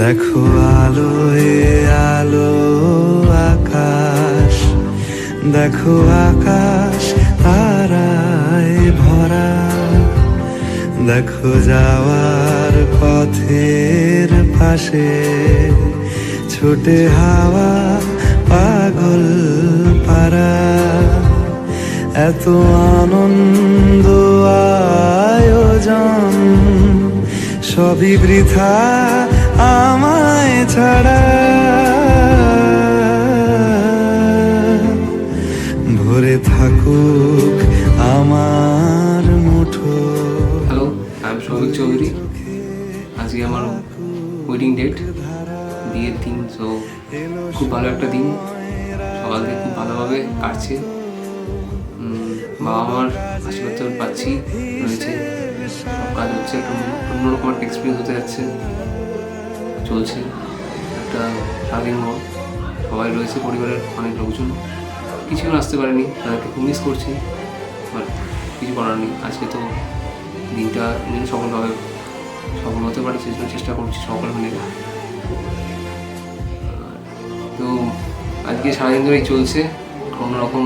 দেখো আলোয় আলো আকাশ, দেখো আকাশ তারায় ভরা, দেখো যাওয়ার পথের পাশে ছোটে হাওয়া পাগল পারা। এত আনন্দ আয়োজন সবই বৃথা আমায় ছাড়া। ভরে থাকুক আমার মুঠো। Hello, I am Souvik Chowdhury. আজকে আমার ওয়েডিং ডেট, বিয়ের দিন। সো খুব ভালো একটা দিন, সকাল থেকে খুব ভালোভাবে কাটছে। বাবা মার আশীর্বাদ পাচ্ছি, রয়েছে, সব কাজ হচ্ছে, একটা অন্যরকম একটা এক্সপিরিয়েন্স হতে যাচ্ছে, চলছে একটা স্বাধীন মন। সবাই রয়েছে, পরিবারের অনেক লোকজন, কিছুজন আসতে পারেনি, তাদেরকে খুব মিস করছি, বাট কিছু করার নেই। আজকে তো দিনটা যেন সফলভাবে সফল হতে পারে সেই জন্য চেষ্টা করছি সকল মিলে। তো আজকে সারাদিন ধরেই চলছে, অন্যরকম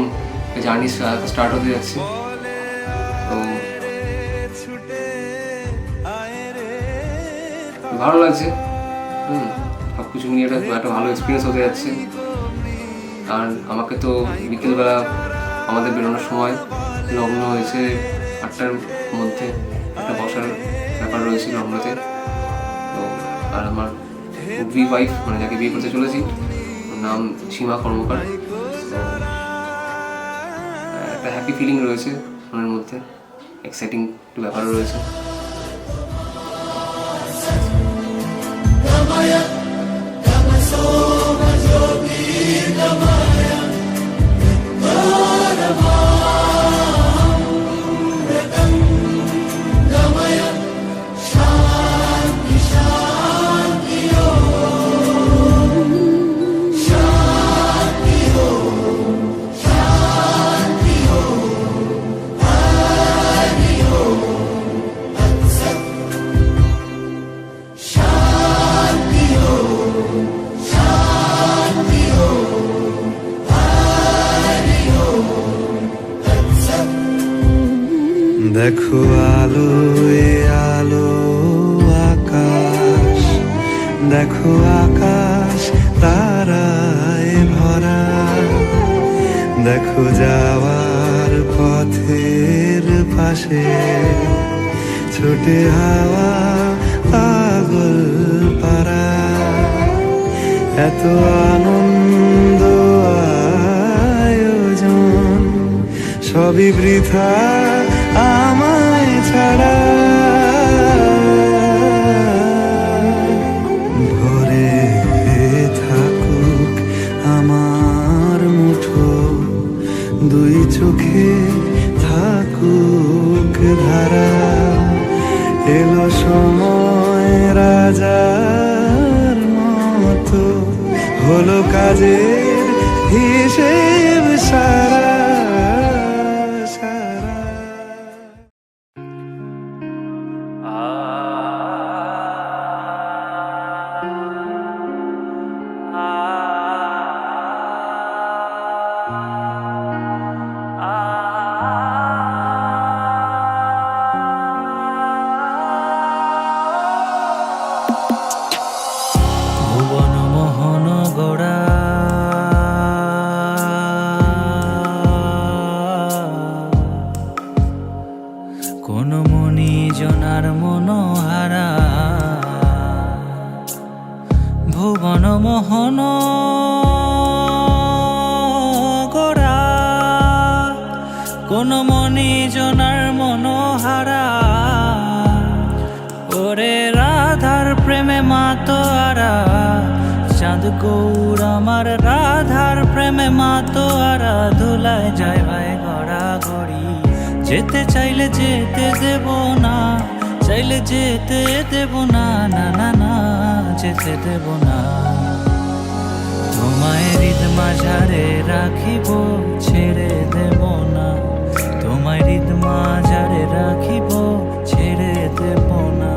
জার্নি স্টার্ট হতে যাচ্ছে। তো ভালো লাগছে, সব কিছু নিয়ে একটা ভালো এক্সপিরিয়েন্স হতে যাচ্ছে। আর আমাকে তো বিকেলবেলা আমাদের বেরোনোর সময় লগ্ন হয়েছে 8টার মধ্যে, একটা বসার ব্যাপার রয়েছে লগ্নতে। তো আর আমার উডবি ওয়াইফ, মানে যাকে বিয়ে করতে চলেছি, নাম সীমা কর্মকার। একটা হ্যাপি ফিলিং রয়েছে মনের মধ্যে, এক্সাইটিং একটু ব্যাপার রয়েছে। দেখো আলোয় আলো আকাশ, দেখো আকাশ তারায় ভরা, দেখো যাওয়ার পথের পাশে ছোটে হাওয়া পাগল পারা। এত আনন্দ আয়োজন সবই বৃথা আমায় ছাড়া। ভরে থাকুক আমার মুঠো, দুই চোখে থাকুক ধারা। এলো সময় রাজার মতো, হলো কাজের হিসেব সারা। ভুবন মোহন গোড়া কোন মনি জনার মনোহারা। ভুবন মোহন গোড়া কোন মনি জনার মনোহারা। ওরে রাধার প্রেমে মাতোয়ারা, চাঁদ গৌর আমার রাধার প্রেমে মাতোয়ারা। ধুলায় যায় ভাই গড়া গড়ি, যেতে চাইলে যেতে দেব না, চাইলে যেতে দেব না, না না না যেতে দেব না। তোমায় হৃদ মাঝারে রাখিব, ছেড়ে দেব না, তোমায় হৃদ মাঝারে রাখিব, ছেড়ে দেব না।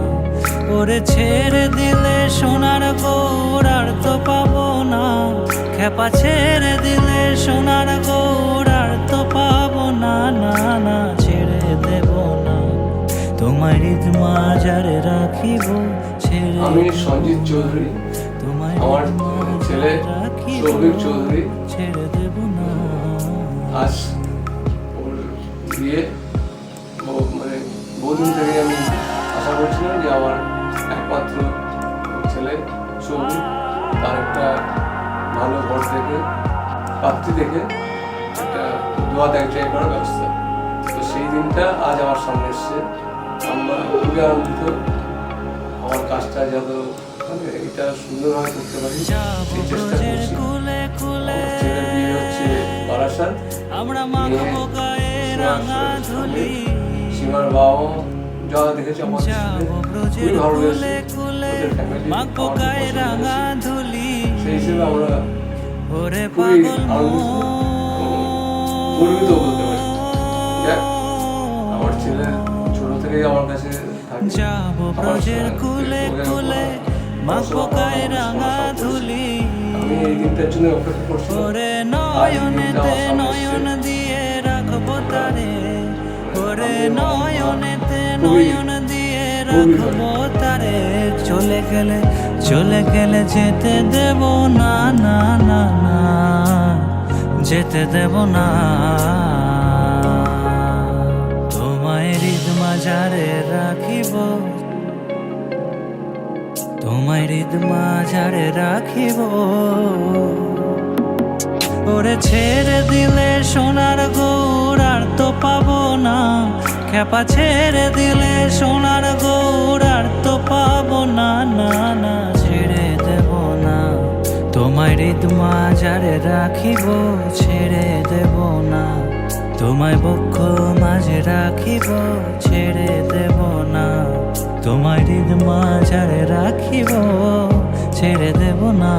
ও ওরে ছেড়ে দিলে সোনার গৌর আর তো পাবো না, খেপা ছেড়ে দিলে সোনার গৌর আর তো পাবো না, না না ছেড়ে দেব না, তোমায় হৃদ মাঝারে রাখিব ছেড়ে। আমি সঞ্জিত চৌধুরী, তোমায় আমার ছেলে সৌভিক চৌধুরী ছেড়ে দেব না। আজ ওর বিয়ে, মানে বহুদিন থেকে আমি আশা করছিলাম যে আমার একমাত্র ছেলে সৌভিক তার একটা ভালো ঘর থেকে প্রাপ্তি দেখে একটা দোয়া দেয় করার ব্যবস্থা। তো সেই দিনটা আজ আমার সামনে এসছে, আমরা খুবই আনন্দিত। আমার কাজটা যত মানে এটা সুন্দরভাবে করতে পারি সেই চেষ্টা করছি। আমার ছেলের বিয়ে হচ্ছে বারাসাত, সীমার বাবা মা যা দেখেছে আমার খুবই ভালো লেগেছে, ওদের ফ্যামিলি সেই হিসেবে আমরা খুবই আনন্দিত, গর্বিত বলতে পারি। যাক, আমার ছেলে ছোট থেকেই আমার কাছে থাকে, আমি এই দিনটার জন্য অপেক্ষা করছি। নয়নেতে নয়ন দিয়ে রাখবো তারে, ওরে নয়নেতে নয়ন দিয়ে রাখবো তারে, চলে গেলে যেতে দেব না, না না না যেতে দেব না, তোমায় হৃদ মাঝারে রাখিব, তোমায় হৃদ মাঝারে রাখিব। ওরে ছেড়ে দিলে সোনার গৌর আর তো পাবো না, খেপা ছেড়ে দিলে সোনার গৌর আর তো পাবো না, না না ছেড়ে দেব না, তোমায় হৃদ মাঝারে রাখিব ছেড়ে দেব না, তোমায় বক্ষ মাঝে রাখিব ছেড়ে দেব না, তোমায় হৃদ মাঝারে রাখিব ছেড়ে দেব না।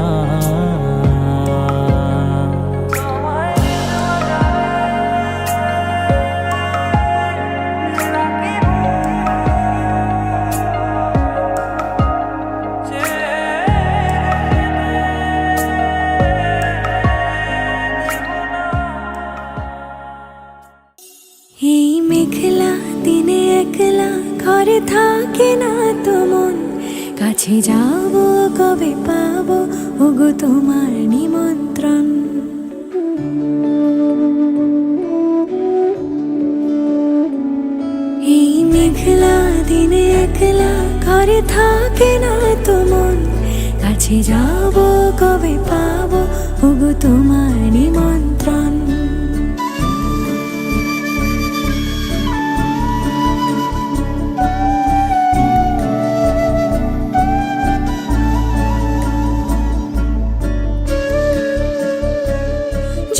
এই মেঘলা দিনে একলা ঘরে থাকে না তো মন, কাছে যাব কবে পাবো ওগো তোমার নিমন্ত্রণ। এই মেঘলা দিনে একলা ঘরে থাকে না তো মন, কাছে যাব কবে পাবো ওগো তোমার নিমন্ত্রণ।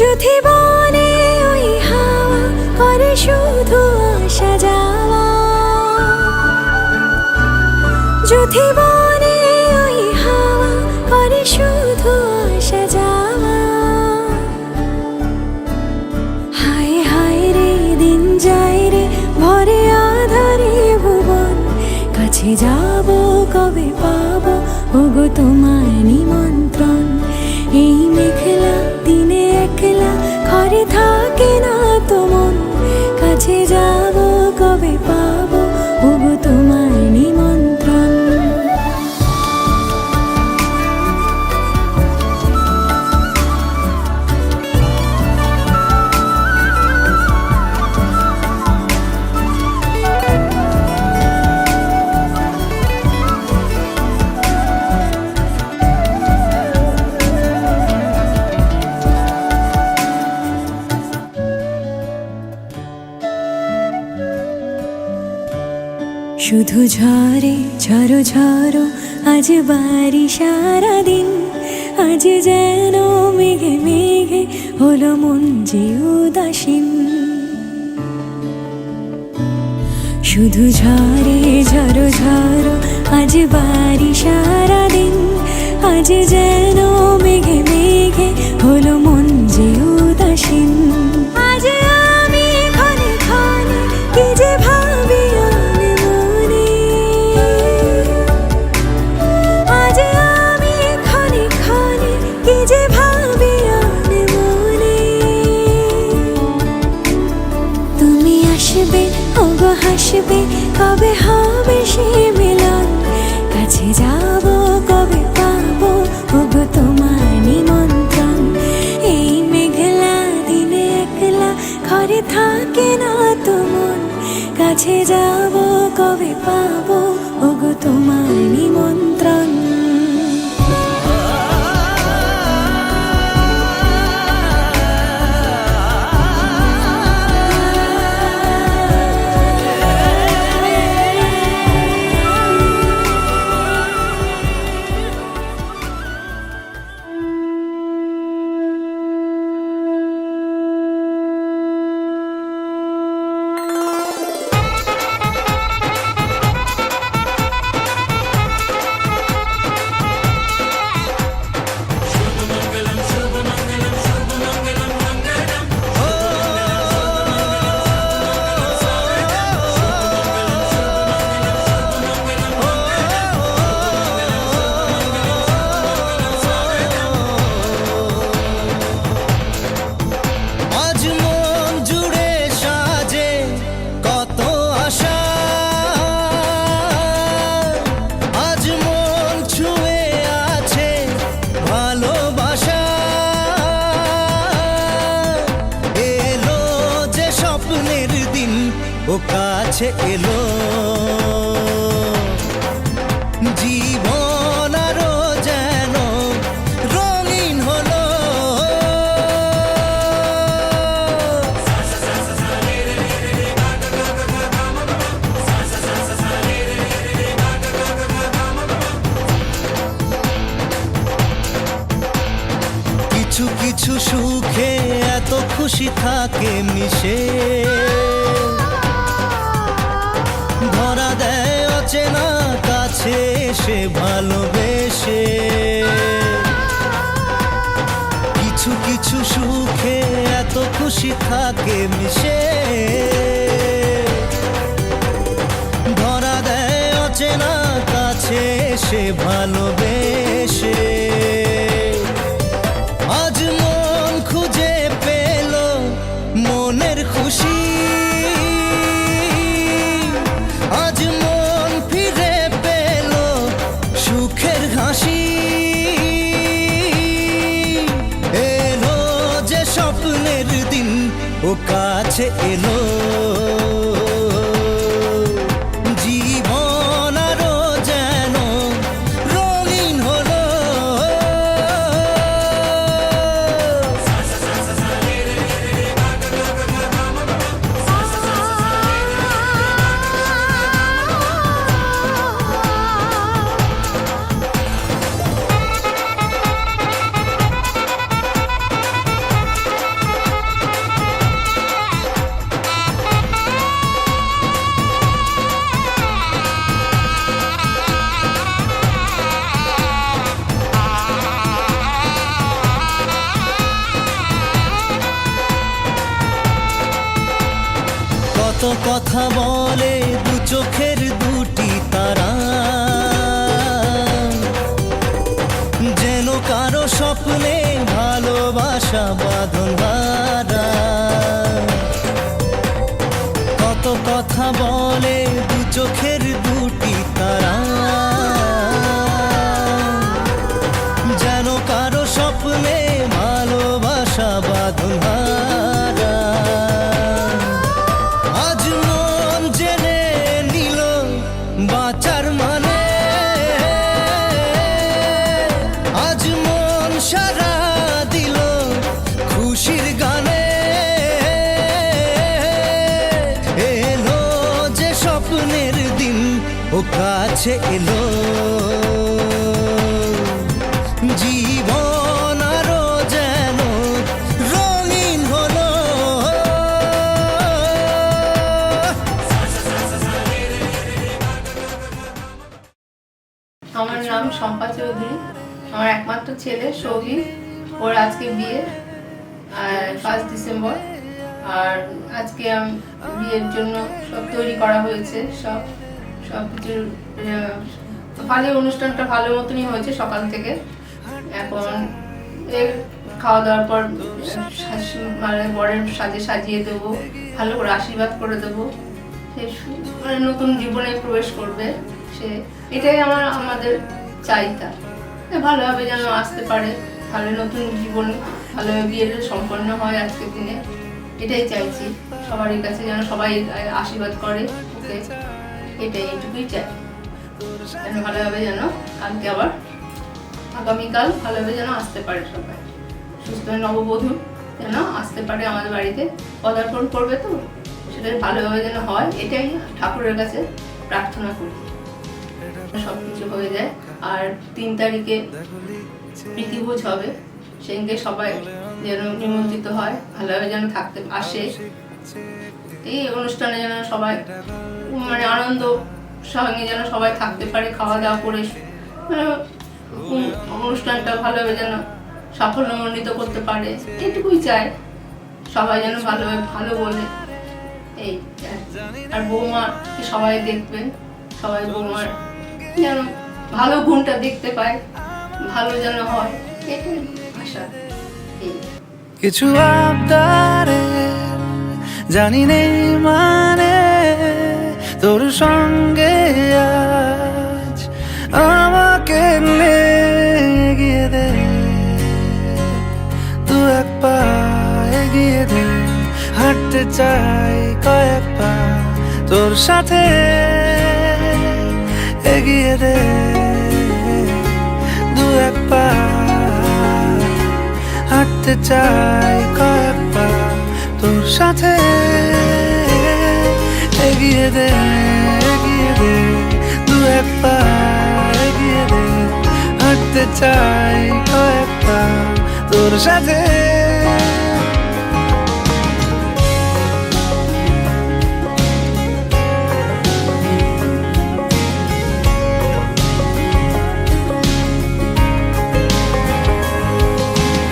যদি বনে ওই হাওয়া করে শুধু আসা যাওয়া, যদি বনে ওই হাওয়া করে শুধু আসা যাওয়া, হায় হায় রে দিন যায় রে ভরে আধারে ভুবন, কাছে যাব কবে পাবো ওগো তোমার নিমন্ত্রণ। এই মেঘলা দিনে একলা ঘরে থাকে না তো মন, কাছে যাব কবে পাবো ওগো তোমার নিমন্ত্রণ। শুধু ঝরে ঝরো ঝরো আজ বাড়ি সারাদিন, আজ যেন মেঘে মেঘে হলো মন যে উদাসীন। শুধু ঝরে ঝরো ঝরো আজ বাড়ি সারাদিন, আজ যেন মেঘে মেঘে হলো মন যে উদাসীন। আজ আমি ক্ষণে ক্ষণে কি যে ভাবি আনে মনে, আসবে কবে হবে সে মিলন, কাছে যাব কবে পাবো ওগো তোমার নিমন্ত্রণ। এই মেঘলা দিনে একলা ঘরে থাকে না তো মন, কাছে যাব কবে পাবো ওগো তোমার নিমন্ত্রণ। আজ মন জুড়ে সাজে কত আশা, আজ মন ছুঁয়ে আছে ভালোবাসা। এলো যে স্বপ্নের দিন ও কাছে এলো, জীবন আরো যেন রঙিন হলো। কিছু কিছু সুখে এত খুশি থাকে মিশে, ধরা দেয় অচেনা কাছে এসে ভালোবেসে। কিছু কিছু সুখে এত খুশি থাকে মিশে, ধরা দেয় অচেনা কাছে এসে ভালোবেসে। আজ মন খুঁজে পেল মনের খুশি, আজ মন ফিরে পেল সুখের হাসি। এলো যে স্বপ্নের দিন ও কাছে এলো, জীবন আরো যেন রঙিন হলো। কত কথা বলে দু চোখের দুটি তারা, যেন কারো স্বপ্নে ভালোবাসা বাঁধন হারা। কত কথা বলে দু চোখের দুটি তারা, যেন কারো স্বপ্নে ভালোবাসা বাঁধন হারা। আজ মন জেনে নিল বাঁচার মানে, আজ মন সারা দিল খুশির গানে। এলো যে স্বপ্নের দিন ও কাছে এলো, জীবন আরো যেন রঙিন হলো। আমার নাম শম্পা চৌধুরী, আমার একমাত্র ছেলে সৌভিক, ওর আজকে বিয়ে 5 ডিসেম্বর। আর আজকে বিয়ের জন্য সব তৈরি করা হয়েছে, সব কিছু ভালোই, অনুষ্ঠানটা ভালো মতনই হয়েছে সকাল থেকে। এখন এর খাওয়া দাওয়ার পর মানে বরের সাজিয়ে দেবো, ভালো করে আশীর্বাদ করে দেবো, মানে নতুন জীবনে প্রবেশ করবে সে, এটাই আমাদের চাহিদা। ভালোভাবে যেন আসতে পারে, ভালো নতুন জীবন ভালোভাবে বিয়ের সম্পন্ন হয় আজকের দিনে, এটাই চাইছি সবারই কাছে, যেন সবাই আশীর্বাদ করে ওকে, এটাই এইটুকুই চাই। যেন ভালোভাবে যেন কালকে আবার আগামীকাল ভালোভাবে যেন আসতে পারে সবাই, সুস্থ নববধূ যেন আসতে পারে আমাদের বাড়িতে, পদার্পণ করবে তো সেটা ভালোভাবে যেন হয়, এটাই ঠাকুরের কাছে প্রার্থনা করি, সব কিছু হয়ে যায়। আর 3 তারিখে প্রীতিভোজ হবে, সেদিনকে সবাই যেন নিমন্ত্রিত হয়, ভালোভাবে যেন থাকতে আসে, এই অনুষ্ঠানে যেন সবাই মানে আনন্দ সঙ্গে যেন সবাই থাকতে পারে, খাওয়া দাওয়া করে মানে অনুষ্ঠানটা ভালোভাবে যেন সাফল্যমণ্ডিত করতে পারে, এটুকুই চাই। সবাই যেন ভালোভাবে ভালো বলে, এই আর বৌমাকে সবাই দেখবেন, সবাই বৌমার যেন ভালো গুণটা দেখতে পায়, ভালো যেন হয়, এটাই আশা। কিছু আবদারে জানি নেই মানে তোর সঙ্গে আজ আমাকে এগিয়ে দে, তু এক পা এগিয়ে দে, হাঁটতে চাই কয়েক পা তোর সাথে, এগিয়ে দে 2-1 পা, হাঁটতে চাই কয়েক পা তোর সাথে, এগিয়ে দে 2-1 পা, এগিয়ে দে, হাঁটতে চাই কয়েক পা তোর সাথে।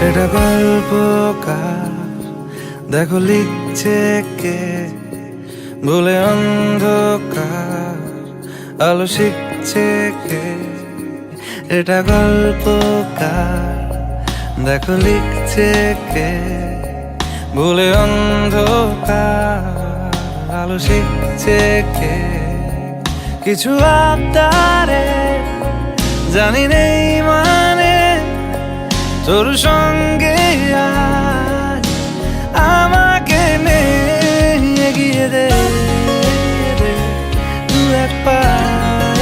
এটা গল্পকার দেখো লিখছে কে, বলে অন্ধকার আলো শিখছে কে। এটা গল্পকার দেখো লিখছে কে, বলে অন্ধকার আলো শিখছে কে। কিছু আবদারে জানি নেই মানে তোর সঙ্গে আজ আমাকে এগিয়ে দে 2-1 পা,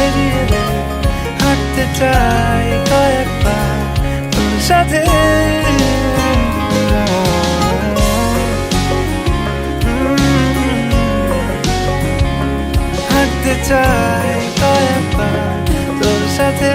এগিয়ে দে, হাঁটতে চাই কয়েক পা তোর সাথে, হাঁটতে চাই কয়েক পা তোর সাথে।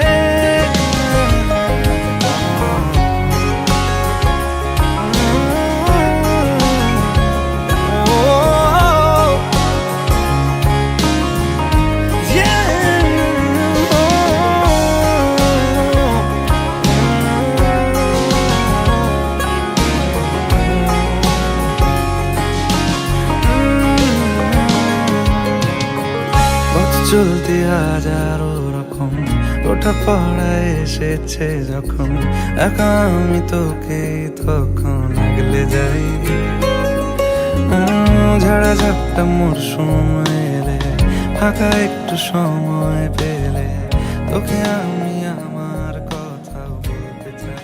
চলতি হাজারো রকম ওঠা পড়া এসেছে যখন, একা আমি তোকে তখন আগলে যাই। ঝাড়া ঝাপটা মরশুম এলে, ফাঁকা একটু সময় পেলে তোকে আমি আমার কথা বলতে চাই।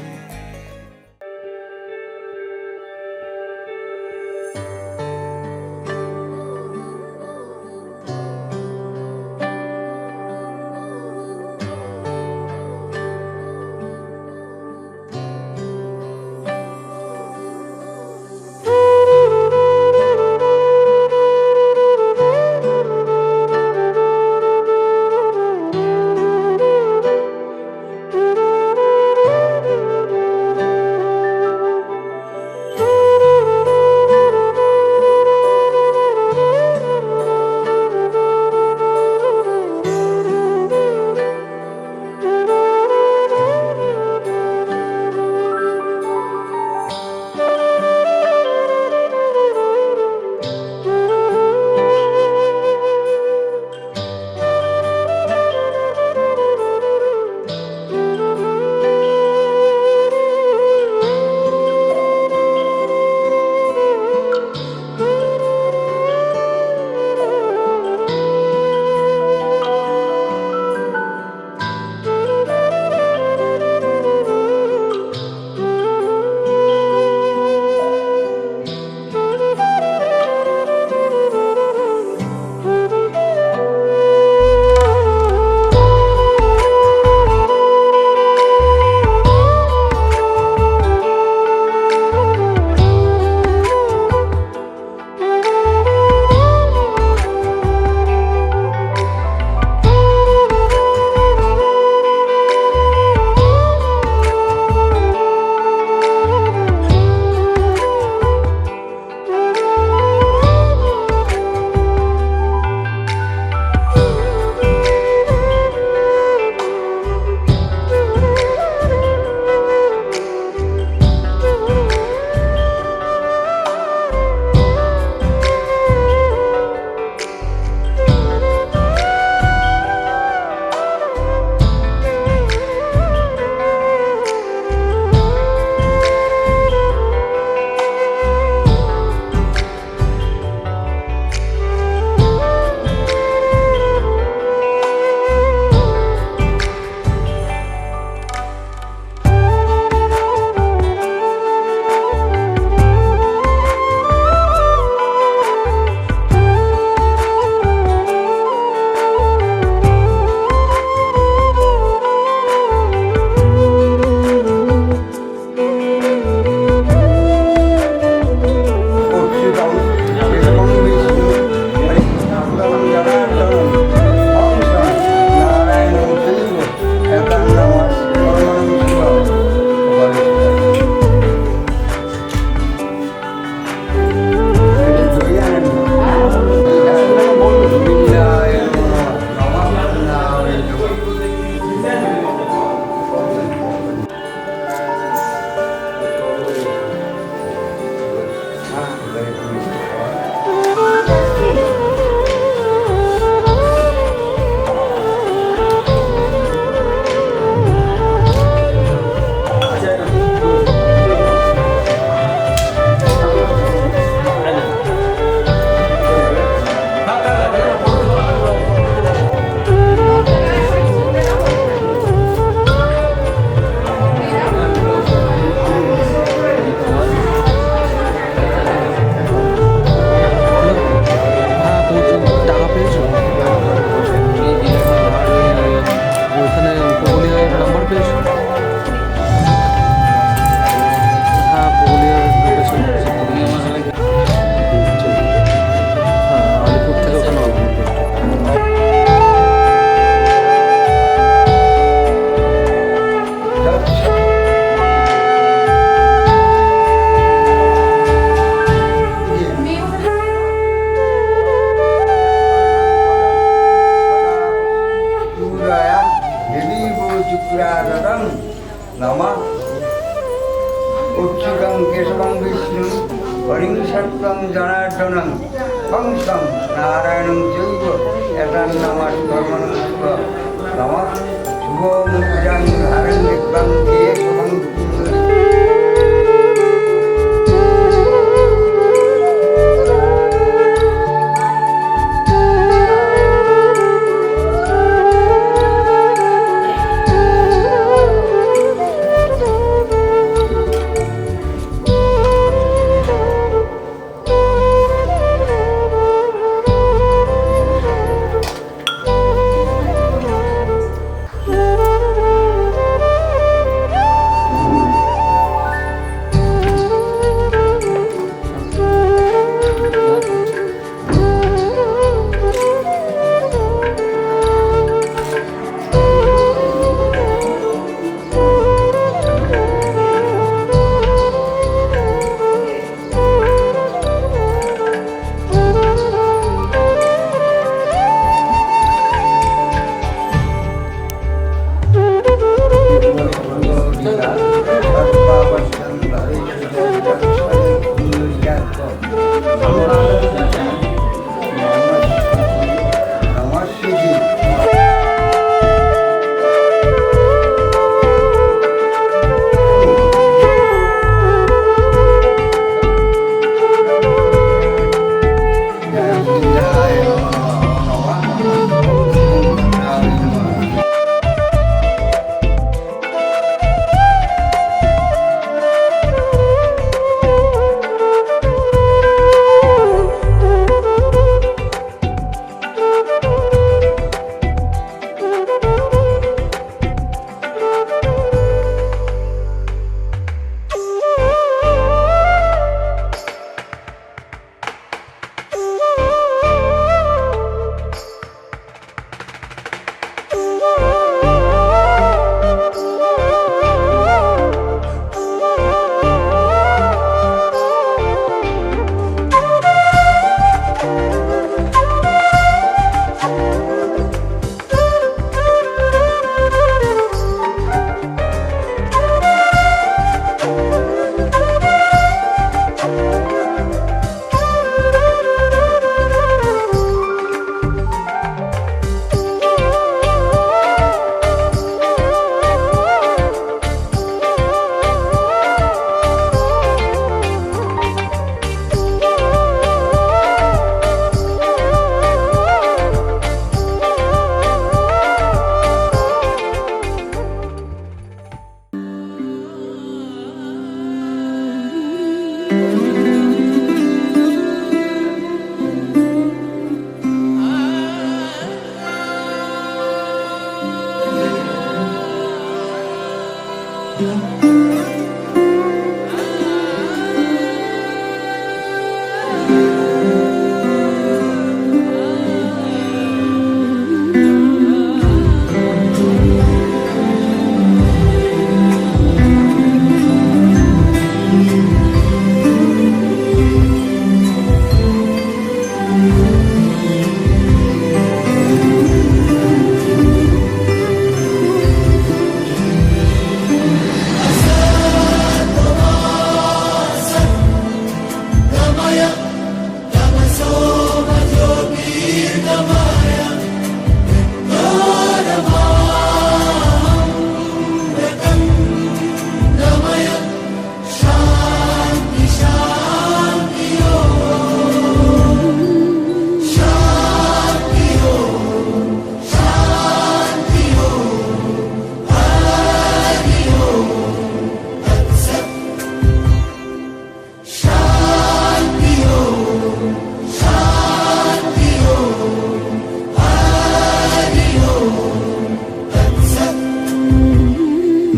शुक्रारं नमः उच्चकं केशवं विष्णु हरिं सत्त्वं जनार्दनं हंसं नारायणं चैव यतं नमः धर्मं नमः शुभमुद्रां धारं दिव्यं केशवं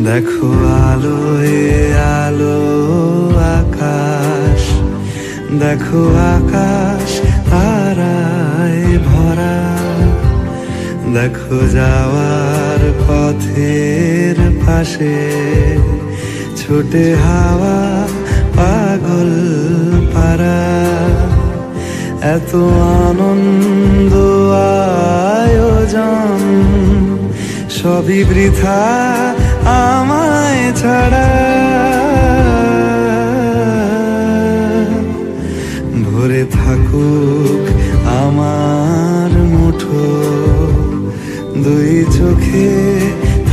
দেখো আলোয় আলো আকাশ, দেখো আকাশ তারায় ভরা, দেখো যাওয়ার পথের পাশে ছোটে হাওয়া পাগল পারা। এত আনন্দ আয়োজন সবই বৃথা আমায় ছাড়া। ভরে থাকুক আমার মুঠো, দুই চোখে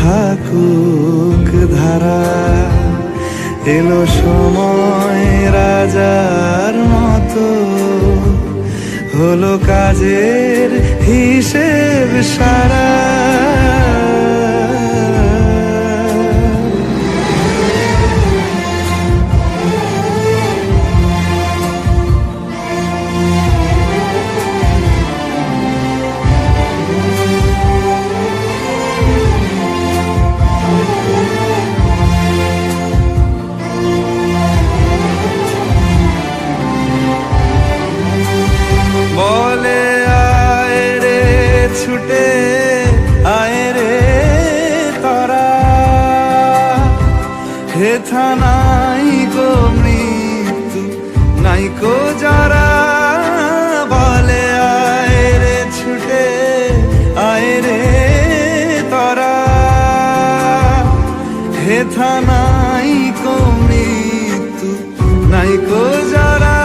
থাকুক ধারা। এলো সময় রাজার মতো, হলো কাজের হিসেব সারা। বলে আয় রে ছুটে আয় রে তারা, হেথা নাই গো মৃত্যু নাই কো যারা। বলে আয় রে ছুটে আয় রে তারা, হেথা নাই কো মৃত্যু নাই কো যারা।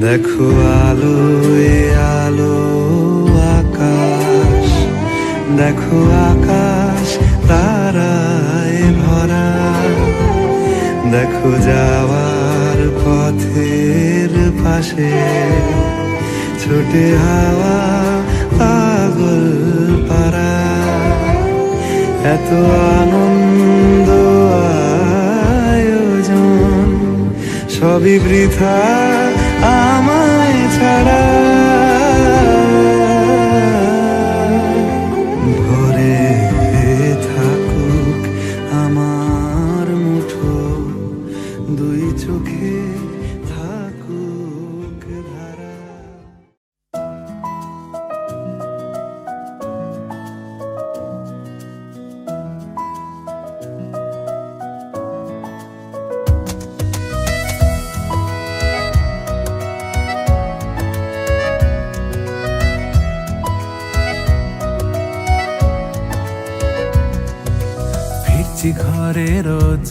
দেখো আলো এ আলো আকাশ, দেখো আকাশ তারায় ভরা। দেখো যাওয়ার পথের পাশে ছোটে হাওয়া পাগল পারা। এত আনন্দ আয়োজন সবই বৃথা আমায় ছাড়া। ভরে থাকুক আমার মুঠো, দুই চোখে থাকুক ধারা। ফিরছি ঘরে রোজ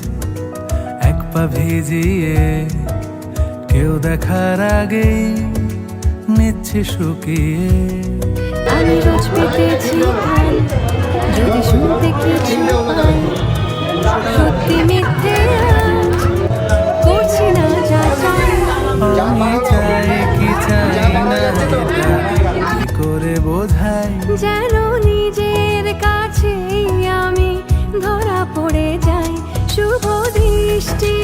এক পা ভিজিয়ে, কেউ দেখার আগে নিচ্ছে শুকিয়ে। আমি রোজ পেতেছি ভাই, যদি শুনতে কিছু পাই, সত্যি মিথ্যে আজ করছি না যাচাই। আমি চাই কি চাই না এটা কি করে বোঝাই। যেন নিজের কাছেই আমি ধরা পড়ে যাই। শুভ দৃষ্টি,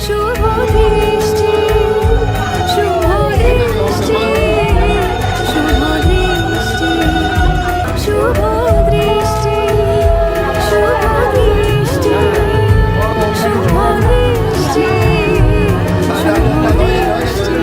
শুভ দৃষ্টি, শুভ দৃষ্টি, শুভ দৃষ্টি, শুভ দৃষ্টি, শুভ দৃষ্টি, শুভ দৃষ্টি, শুভ দৃষ্টি।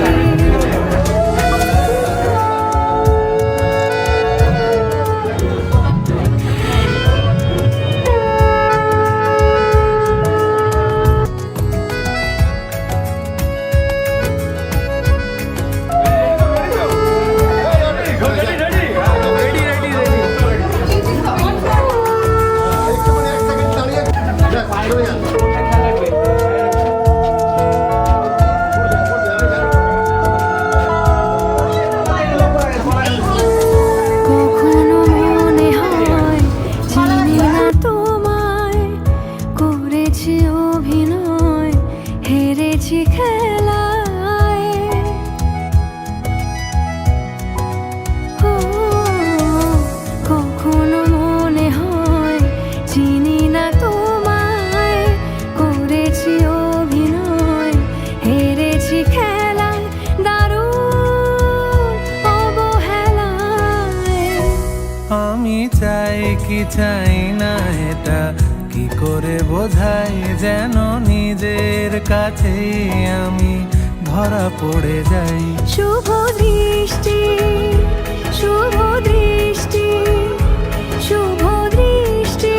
আমি চাই কি চাই না এটা কি করে বোঝাই, যেন নিজের কাছেই আমি ধরা পড়ে যাই। শুভ দৃষ্টি, শুভ দৃষ্টি, শুভ দৃষ্টি,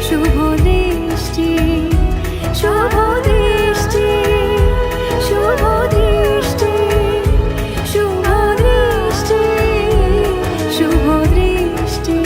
শুভ দৃষ্টি, শুভ দৃষ্টি, শুভ দৃষ্টি, শুভ দৃষ্টি, শুভ দৃষ্টি।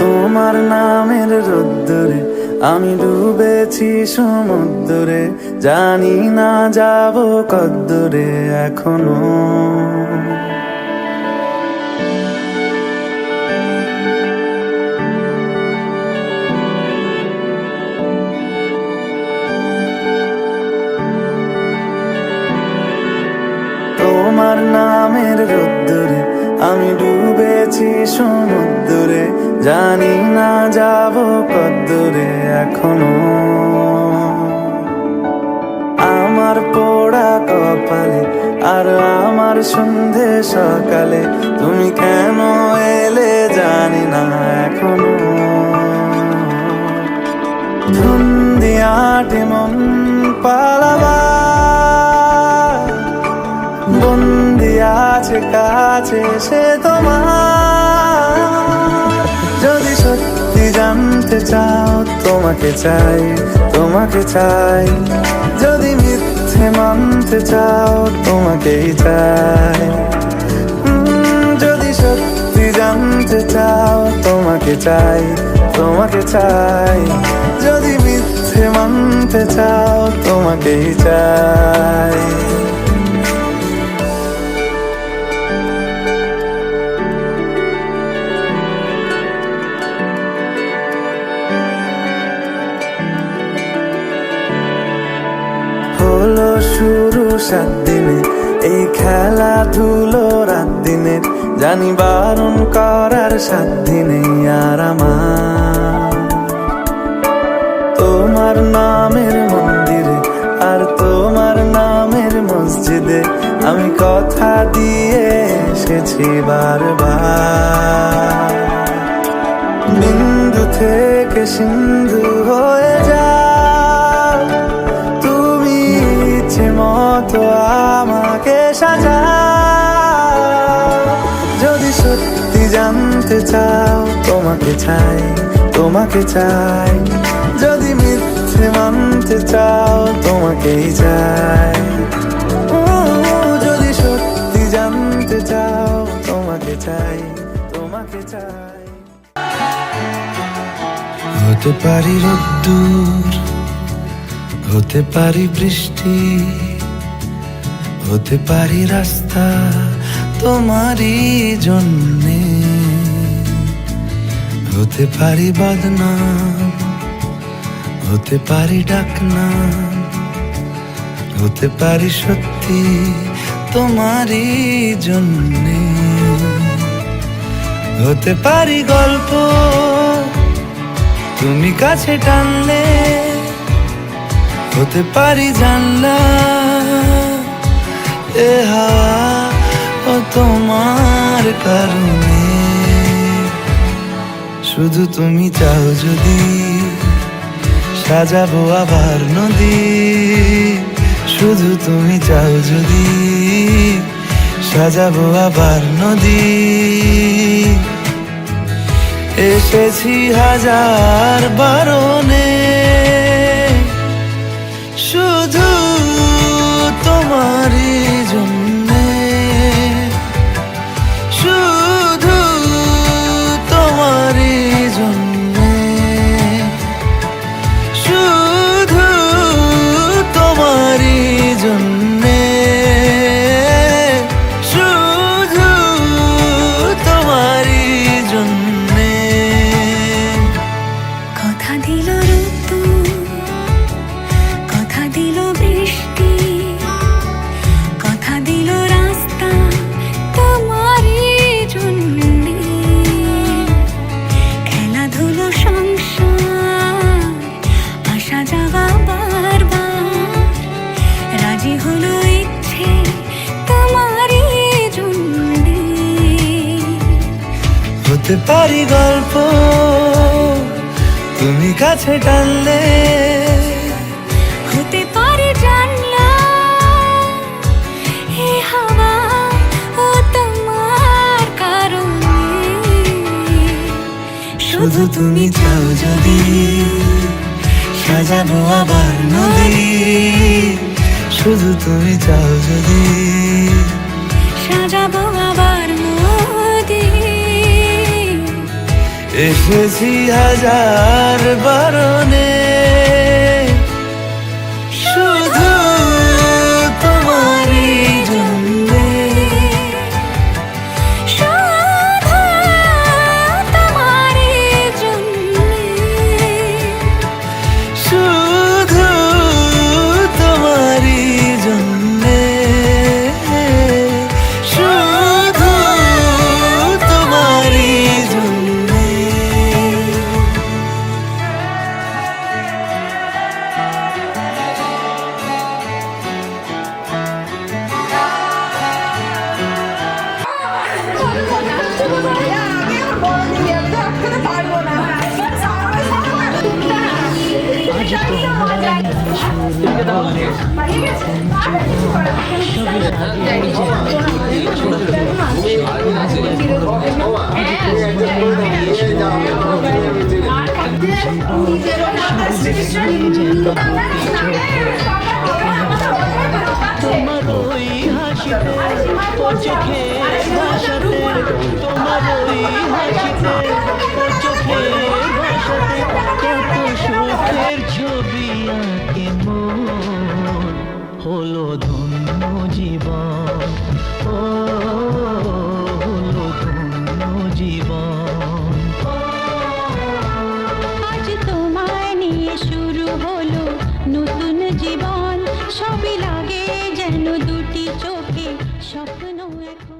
তোমার নামের রোদ্দুরে আমি ডুবেছি সমুদ্রে, জানি না যাব কদ্দুরে এখনো। তোমার নামের রোদ্দুরে আমি ডুবেছি সমুদ্রে, জানি না যাব কদ্দুরে এখনো। সন্ধে সকালে তুমি কেন এলে জানি না এখনো ধুন্দিয়াটে মন পালাবার বন্দি আছে কাছে সে তোমার যদি সত্যি জানতে চাও তোমাকে চাই তোমাকে চাই যদি মিথ্যে মানতে চাও তোমাকেই চাই যদি সত্যি জানতে চাও তোমাকে চাই তোমাকে চাই যদি মিথ্যে মানতে চাও তোমাকেই চাই হলো শুরু 7 দিনে এই খেলাধুলো রাত দিনে জানি বারণ করার 7 দিনে আর আমার তোমার নামের মন্দিরে আর তোমার নামের মসজিদে আমি কথা দিয়ে এসেছি বারবার বিন্দু থেকে সিন্ধু হয়ে যাও তুমি ইচ্ছে মতো আমাকে সাজাও যদি সত্যি জানতে চাও তোমাকে চাই তোমাকে চাই যদি মিথ্যে মানতে চাও তোমাকেই চাই যদি সত্যি জানতে চাও তোমাকে চাই তোমাকে চাই হতে পারি রোদ্দুর হতে পারি বৃষ্টি হতে পারি রাস্তা তোমারই জন্যে হতে পারি বদনাম হতে পারি ডাকনাম হতে পারি সত্যি তোমারই জন্যে হতে পারি গল্প তুমি কাছে টানলে হতে পারি জানলা এ হাওয়া ও তোমার কারণে শুধু তুমি চাও যদি সাজাবো আবার নদী শুধু তুমি চাও যদি সাজাবো আবার নদী এসেছি হাজার বারণে শুধু তোমারই জন্যে শুধু তোমারই জন্যে শুধু তোমারই জন্যে শুধু তোমারই জন্যে কথা দিল ঋতু কথা দিল বৃষ্টি কথা দিল রাস্তা তোমারই জন্যে খেলাধুলো সংসার আসা যাওয়া বারবার রাজি হলো ইচ্ছে তোমারই জন্যে হতে পারি গল্প তুমি কাছে টানলে হতে পারে জানলা এ হাওয়া ও তোমার কারণে শুধু তুমি চাও যদি সাজাবো আবার নদী শুধু তুমি চাও যদি সাজাবো আবার নদী এসেছি হাজার বারণে শুধু তোমারই জন্যে শুধু তোমারই জন্যে শুধু তোমারই জন্যে শুধু তোমারই জন্যে তোমার ওই হাসিতে ও চোখে ভাষাতে তোমার ওই হাসিতে ও চোখে ভাষাতে কত সুখের ছবি আঁকে মন হলো ধন্য জীবন ও হলো ধন্য জীবন আজ তোমায় নিয়ে শুরু হলো নতুন জীবন সবই লাগে যেন দুটি চোখে স্বপ্ন এখন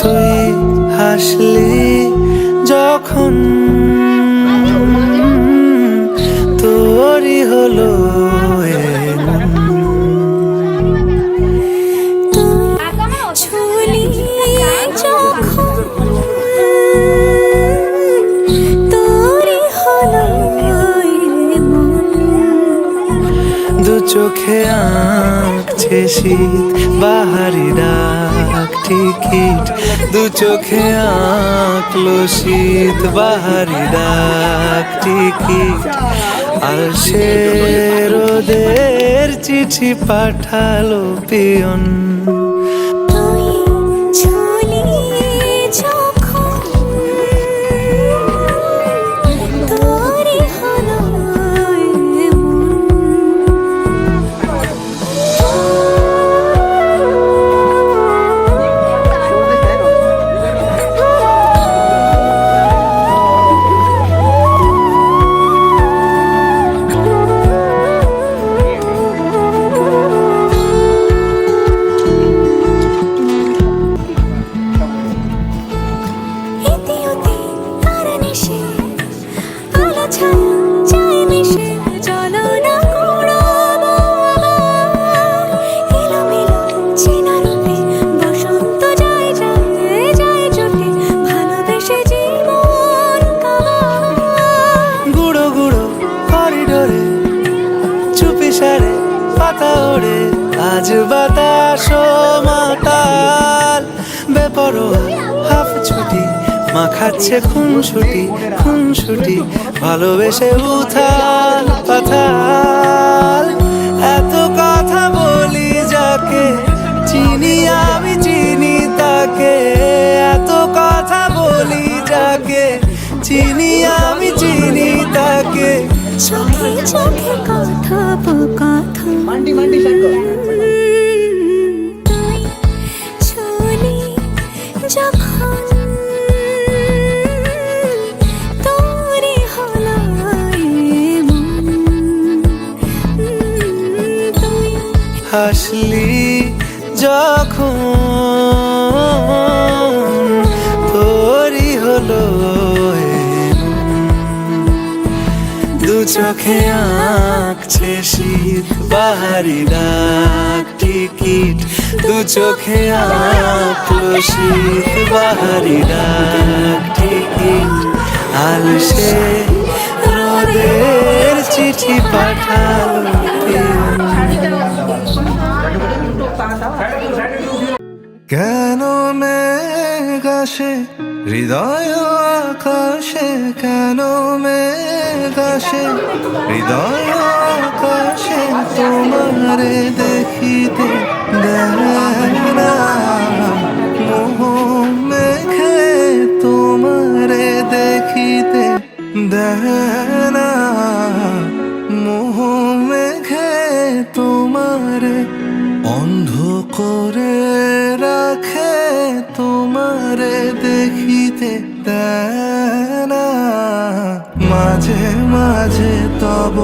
তুই হাসলি যখন তোরই হলো ছুলি যখন তোরই হলো মন দু চোখে আঁকছে শীত বাহারি ডাক টিকিট দু চোখে আঁকলো শীত বাহারি ডাক টিকিট আর সে রোদের চিঠি পাঠালো পিয়ন তুই ছুলি যখন তোরই হলো আজ বাতাস মাতাল বেপরোয়া হাফ ছুটি মাখাচ্ছে খুনসুটি খুনসুটি ভালোবেসে উথাল পাথাল। এত কথা বলি যাকে চিনি আমি চিনি তাকে, এত কথা বলি যাকে চিনি আমি চিনি তাকে। চোখে চোখে কথোপকথন চলি যখন তোরে হলো এমন, তুই হাসলি যখন তোরই হলো দু চোখে আঁকছে শীত বাহারি ডাক টিকিট, দু চোখে আঁকলো শীত বাহারি ডাক টিকিট। আলসে রোদের চিঠি পাঠালো কেন মেঘ আসে হৃদয় আকাশে, কেন মেঘ আসে হৃদয় আকাশে তোমারে দেখিতে দেয় না মোহ মেঘে তোমারে দেখিতে দেয় না মোহ মেঘে তোমারে অন্ধ করে রাখে তোমারে দেখিতে দেয় না। মাঝে মাঝে তব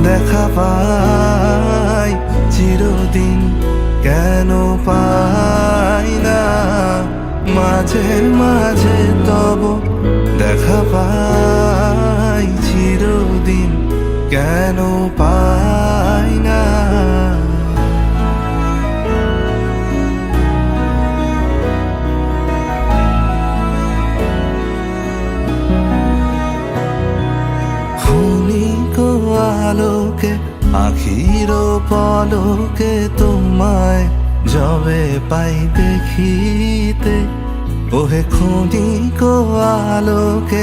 দেখা পাই চিরদিন কেন পাই না, মাঝে মাঝে তব দেখা পাই চিরদিন কেন পাই না। আলোকে আখির পলকে তোমায় যবে পাই দেখিতে, ওহে ক্ষণিক আলোকে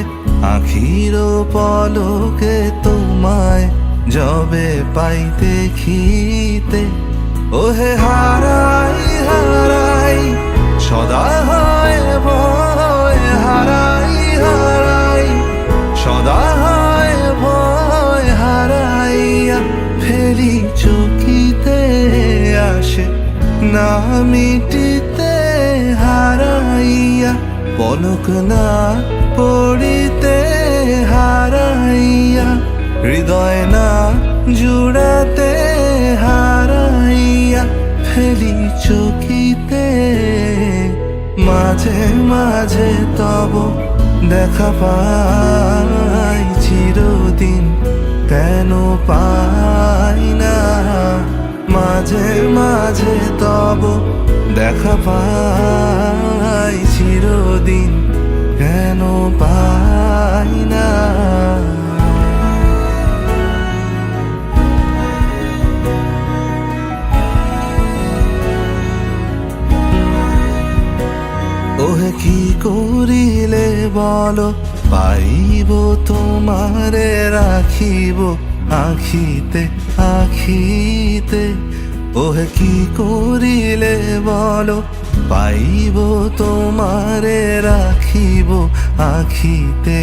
আখির পলকে তোমায় যবে পাই দেখিতে, ওহে হারাই হারাই সদা হয় ভয়, হারাই হারাই সদা হয় ভয়, হারাইয়া ফেরি চকিতে আসে না মিটিতে, হারাইয়া পলক না পড়িতে, হারাইয়া হৃদয় না জুড়াতে, হারাইয়া ফেলি চকিতে। মাঝে মাঝে তব দেখা পাই চিরদিন কেন পাই না, মাঝে মাঝে তব দেখা পাই চিরদিন কেন পাই না। ওহে কি করিলে বলো পাইব তোমারে রাখিব আখিতে আখিতে, ওহে কি করিলে বলো পাইব তোমারে রাখিব আখিতে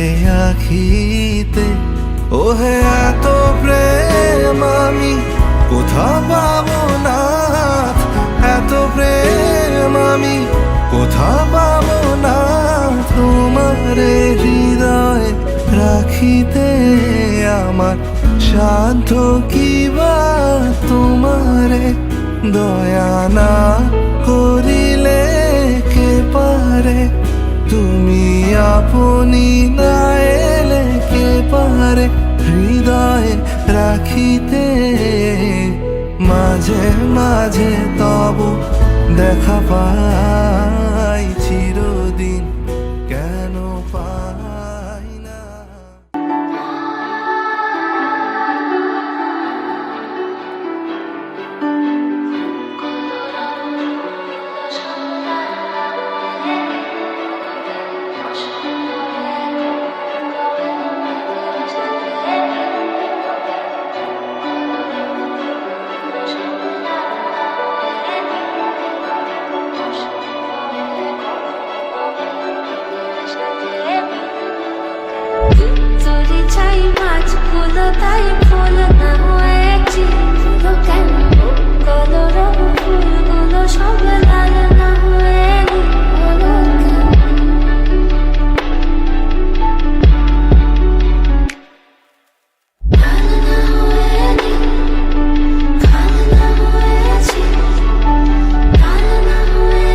আখিতে, ওহে এত প্রেম আমি কোথা পাবো না, এত প্রেম আমি কোথা পাবো না, তোমারে হৃদয়ে রাখিতে আমার সাধ্য কিবা, তোমারে দয়া না করিলে কে পারে, তুমি আপনি না এলে কে পারে হৃদয়ে রাখিতে। মাঝে মাঝে তব দেখা পাই চিরদিন কেন পাই না। চাই মাছগুলো তাই ফুল না হয়েছে ফুল কেন কলর ফুলগুলো সব লাল না হয়ে হলো কেন লাল না হয়ে লাল না হয়েছে লাল না হয়ে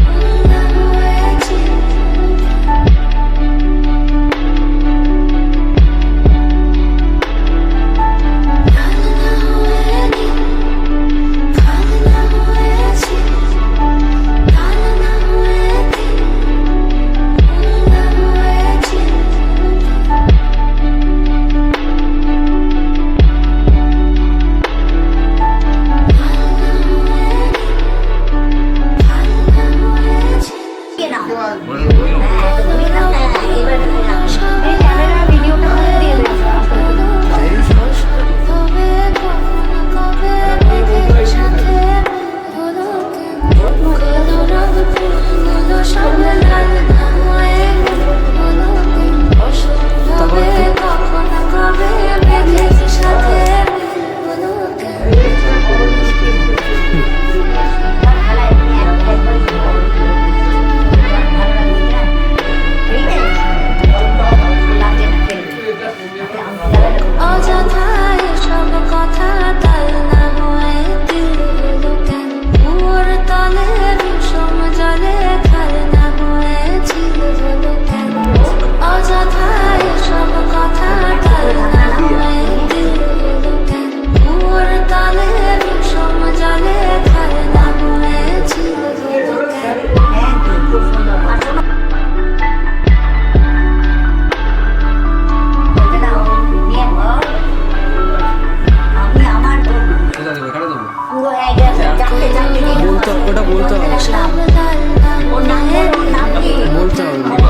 ফুল না হয়েছে অযথায় সব কথা তাল না হয়ে দিল হলো কেন কুয়োর তলে বিষম জলে খাল না হয়ে ঝিল হলো কেন অযথায় সব কথা তাল না হয়ে দিল হলো কেন কুয়োর তলে বিষম জলে খাল না হয়ে ঝিল হলো কেন কোথায় দেবো এখানে দেবো ওটা বলতে হবে বলতে হবে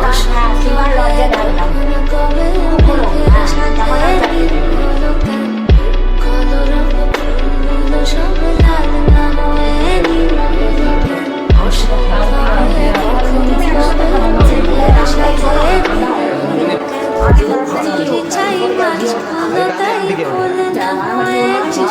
চাই মাছগুলো তাই ফুল না হয়েছে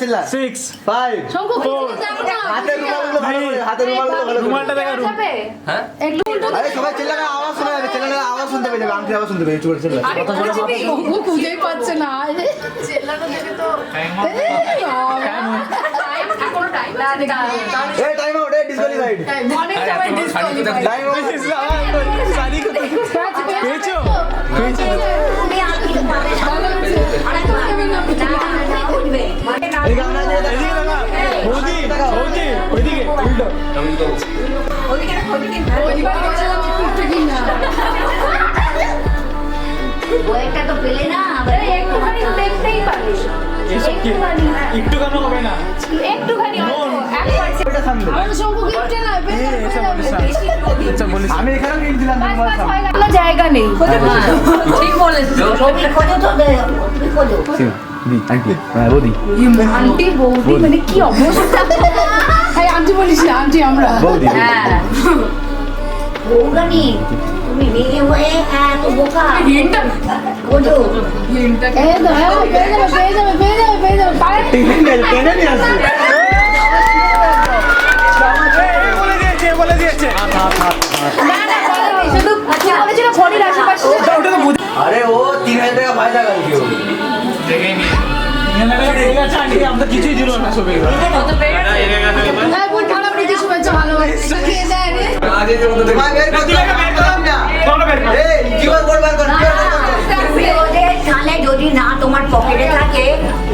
চিল্লা 6 5 হাতের রুমালটা দেখা হ্যাঁ আরে সবাই চিল্লা না আওয়াজ শোনা যাবে চিল্লা আওয়াজ শুনতে পেয়ে যাবে আংটি আওয়াজ শুনতে পেয়ে চলে চলে কথা শোনা খুঁজেই পাচ্ছে না চেল্লানো দেখে তো কোনো টাইম আছে এই টাইম আউট এই ডিসকোয়ালিফাইড অনেক সবাই ডিসকোয়ালিফাই টাইম আউট সারি কত পেয়েছো এই গানা দিয়ে এদিকে লাগা বৌদি বৌদি ওইদিকে উল্টো আমি তো ওইটা তো পেলে না একটুখানি দেখতেই পারিস এসব কি একটু গানা হবে না একটুখানি ওটা সামনে আচ্ছা বলিস আমি এখানে নিয়ে দিলাম কোনো জায়গা নেই ঠিক বলেছিস ছবি খোঁজো তো খোঁজো আন্টি বৌদি আন্টি বৌদি মানে কি অবস্থা আন্টি বলিস না আন্টি আমরা বৌদি হ্যাঁ বৌরানি তুমি মেয়ে হয়ে এত বোকা খোঁজো টেনে নিয়ে আসবে বলে দিয়েছে না ঘড়ির আশেপাশে আরে ও 3000 টাকা ফায়দা গেল কি হবে আমরা কিছুই দিল না সবাই হ্যাঁ বোন খারাপ রীতি শুভেচ্ছা ভালোবাসা খেয়ে দেয় রে ওদের তাহলে যদি না তোমার পকেটে থাকে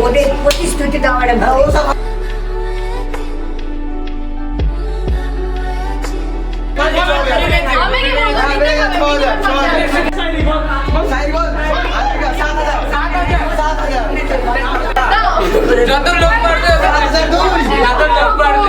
ওদের প্রতিশ্রুতি দেওয়ার আমি কি যত লোক পারবে যত লোক পারবে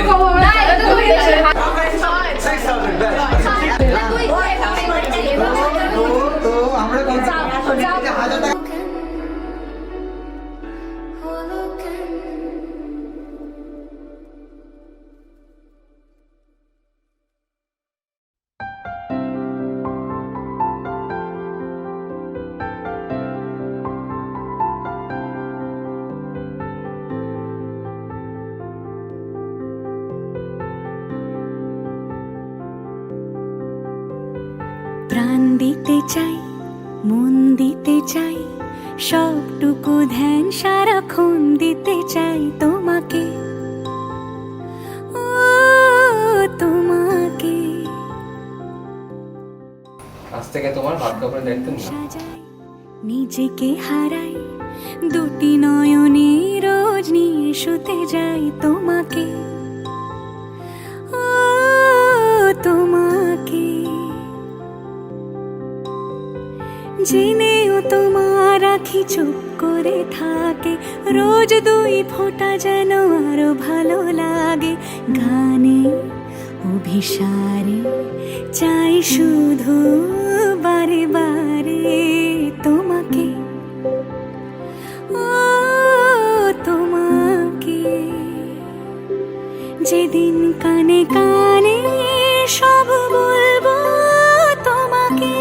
প্রাণ দিতে চাই মন দিতে চাই সবটুকু ধ্যান সারাক্ষণ দিতে চাই তোমাকে ও তোমাকে আজ থেকে তোমার ভাত কাপড়ের দায়িত্ব নিলাম সাজাই নিজেকে হারাই দুটি নয়নে রোজ নিয়ে শুতে যাই তোমাকে ও তোমাকে জেনেও তোমার আখি চুপ করে থাকে রোজ দুই ফোঁটা যেন আরো ভালো লাগে গানে অভিসারে চাই শুধু বারে বারে তোমাকে ও তোমাকে যেদিন কানে কানে সব বলবো তোমাকে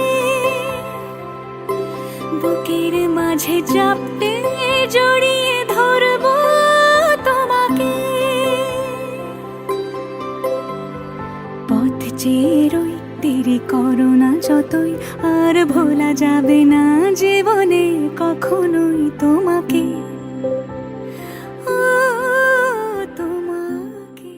বুকের মাঝে চাপতে জড়িয়ে ধরবো তোমাকে পথ চেয়ে রই দেরি করো না যতই আর ভোলা যাবে না জীবনে কখনোই তোমাকে ও তোমাকে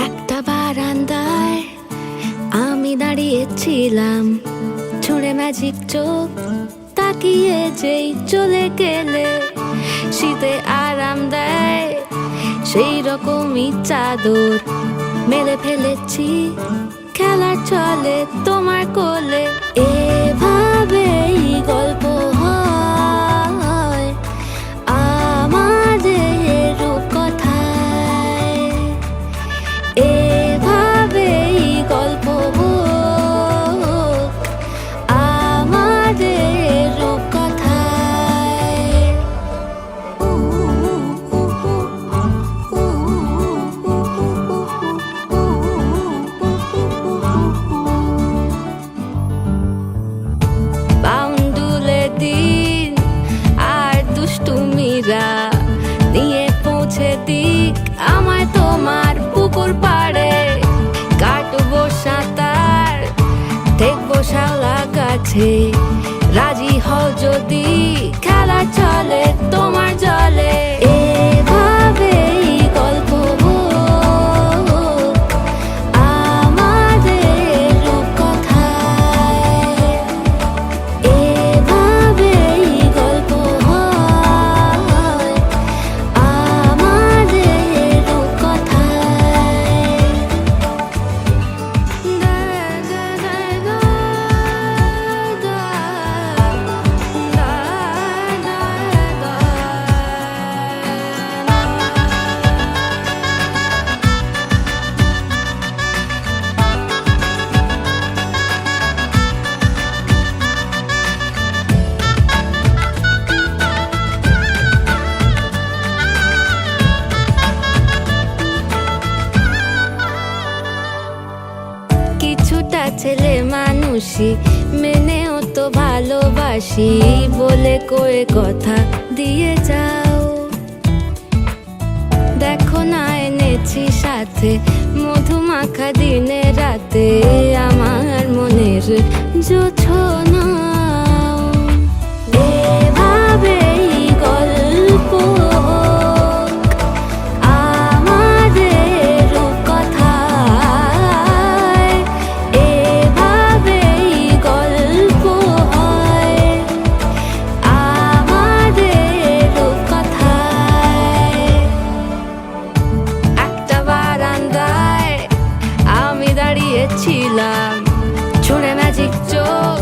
একটা বারান্দায় আমি দাঁড়িয়েছিলাম ছুঁড়ে ম্যাজিক চোখ তাকিয়ে যেই চলে গেলে শীতে আরাম দেয় সেই রকমই চাদর মেলে ফেলেছি খেলার চলে তোমার কোলে এভাবেই গল্প হয় আমাদের রূপকথায় এভাবেই গল্প হোক আমাদের রূপকথায় বাউন্ডুলে দিন আর দুষ্টুমিরা নিয়ে পৌঁছে দিক আমায় তোমার পুকুর পাড়ে কাটবো সাঁতার দেখবো শালা গাছে রাজি হও যদি খেলা চলে তোমার জলে এভাবেই গল্প হোক আমাদের রূপকথায় এভাবেই গল্প হয় আমাদের রূপকথায় হাসি মেনেও তো ভালোবাসি বলে কয়ে কথা দিয়ে যাও। দেখো না এনেছি সাথে মধুমাখা দিনে রাতে আমার মনের জোছনা। এভাবেই গল্প আমাদের কথায়, এভাবেই গল্প হয় আমাদের কথায়। একটা বারান্দায় আমি দাঁড়িয়েছিলাম, ছুঁড়ে ম্যাজিক চোখ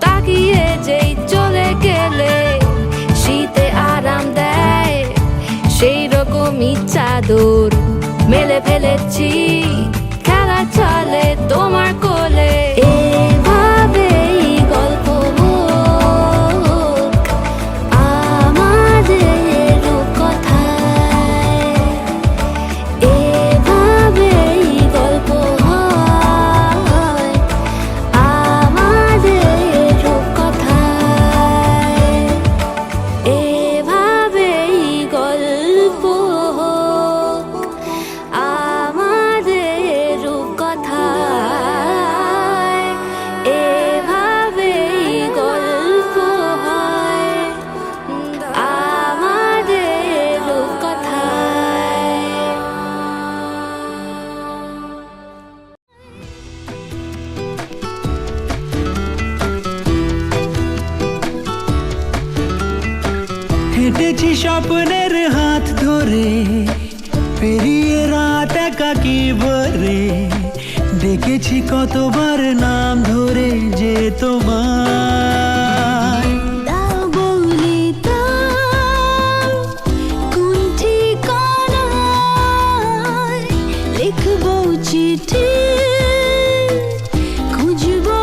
তাকিয়ে যেই চলে গেলে শীতে আরাম দেয় সেই রকমই চাদর মেলে ফেলেছি, খেলা চলে তোমার কোলে। এভাবেই গল্প হোক আমাদের কথায়, এভাবেই গল্প হয় আমাদের কথায়, এভাবেই গল্প হোক আমাদের কথায়, এভাবেই গল্প হয় আমাদের কথায়। হেঁটেছি স্বপ্নের হাত ধরে, পেরিয়ে রাত একাকি ভরে, ডেকেছি কতবার নাম ধরে যে তোমার। দাও বলি দাও কোন ঠিকানায় লিখবো চিঠি খুঁজবো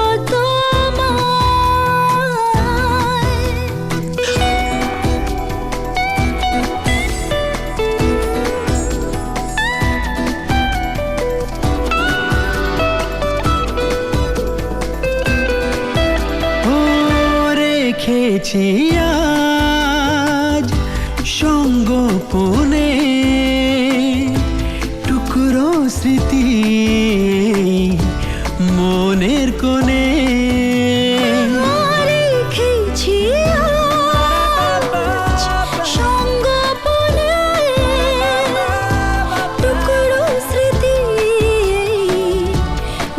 ও রেখেছি আজ সঙ্গোপনে টুকরো স্মৃতি মনের কোণে। রেখেছি আজ সঙ্গোপনে টুকরো স্মৃতি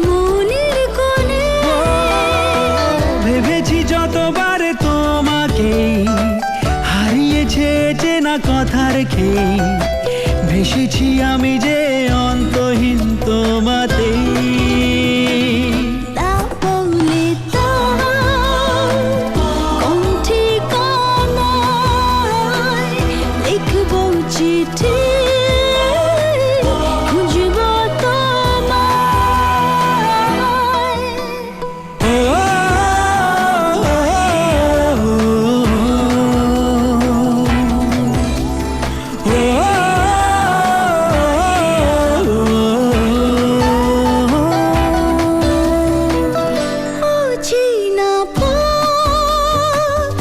মনের কোণে। ভেবেছি যতবার তোমাকে, হারিয়েছে চেনা কথা রেখে, ভেসেছি আমি যে অন্তহীন তোমাতে। দাও বলি দাও কোন ঠিকানায় লিখবো চিঠি খুঁজবো তোমায়। অচেনা পথ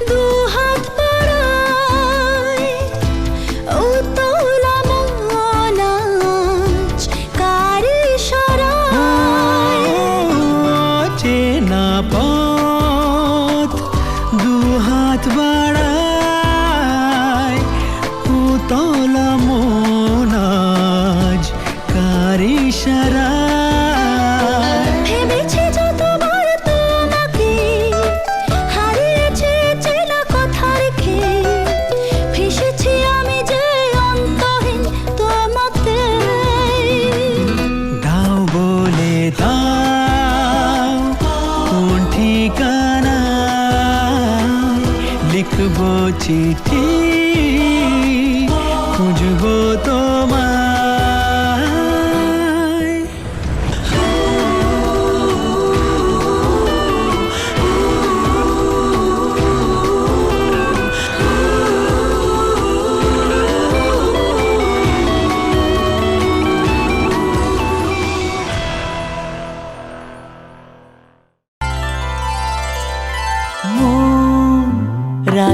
দুহাত বাড়ায়, উতলা মন আজ কার ইশারায়। চেনা পথ দুহাত বাড়ায়, উতলা মন আজ কার ইশারায়। ভেবেছি যতবার তোমাকে, হারিয়েছে চেনা কথা রেখে, ভেসেছি আমি যে অন্তহীন তোমাতে। দাও বলে দাও কোন ঠিকানায় লিখবো চিঠি খুঁজবো তোমায়।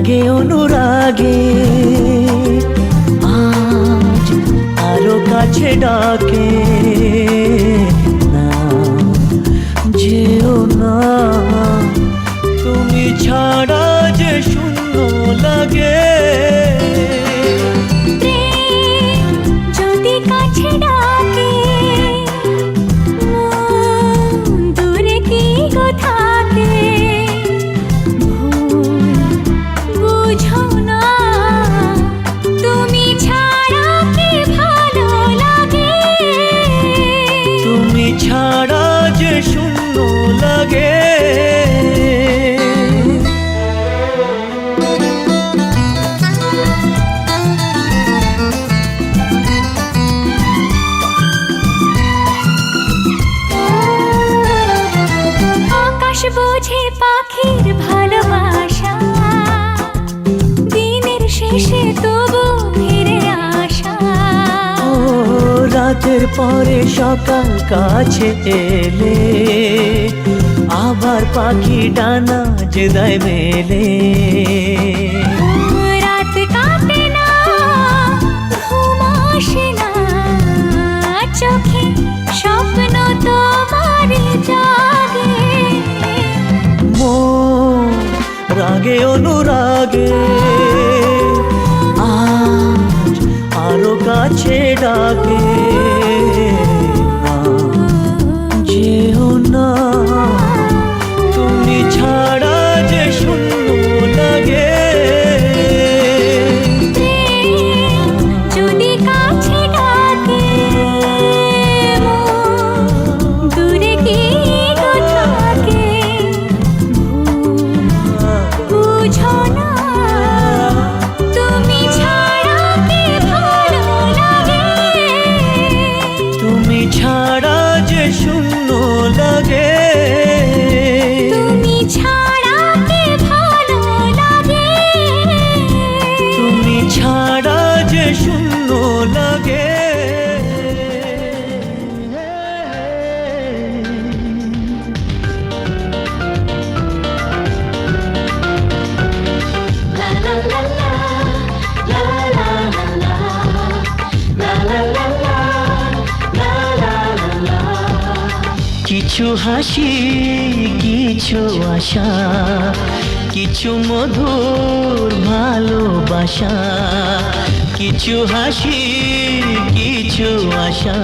রাগে অনুরাগে আজ আরো কাছে ডাকে না যেও না তুমি ছাড়া যে শূন্য লাগে যদি কাছে ডাকে মন দূরে কি গো থাকে বুঝো না তুমি ছাড়া কি ভালো লাগে তুমি ছাড়া যে শূন্য লাগে আকাশ বোঝে পাখির ভালোবাসা দিনের শেষে তবু ফিরে আসা ও রাতের পরে সকাল কাছে এলে আবার পাখি ডানা যে দেয় মেলে রাত কাটে না ঘুম আসে না চোখে স্বপ্ন তোমার জাগে মন রাগে অনুরাগে আজ আরো কাছে ডাকে না যেও না তুমি ছাড়া যে শূন্য লাগে যদি কাছে ডাকে মন দূরে কি গো থাকে বুঝো না তুমি ছাড়া কি ভালো লাগে তুমি ছাড়া যে শূন্য লাগে তুমি ছাড়া কি ভালো লাগে তুমি ছাড়া যে শূন্য লাগে কিছু হাসি কিছু আশা কিছু মধুর ভালোবাসা কিছু হাসি কিছু আশা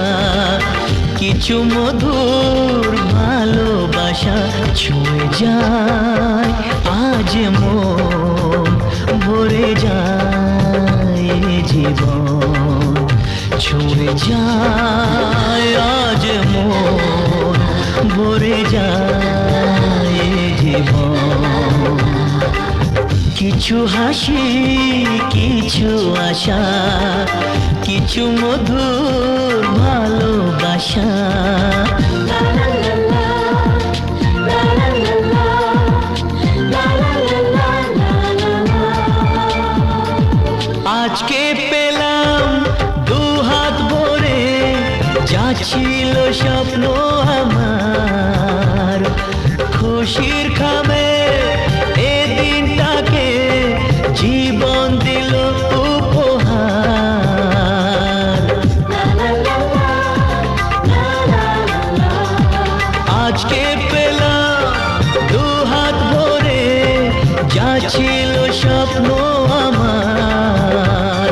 কিছু মধুর ভালোবাসা ছুঁয়ে যায় আজ মন ভরে যায় জীবন ছুঁয়ে যায় আজ মন ভরে যায় জীবন কিছু হাসি কিছু আশা কিছু মধুর ভালোবাসা আজকে পেলাম দু হাত ভরে যা ছিল স্বপ্ন আমার খুশির খামে এ দিনটাকে জীবন দিল উপহার আজকে পেলাম দু হাত ভরে যা ছিল স্বপ্ন আমার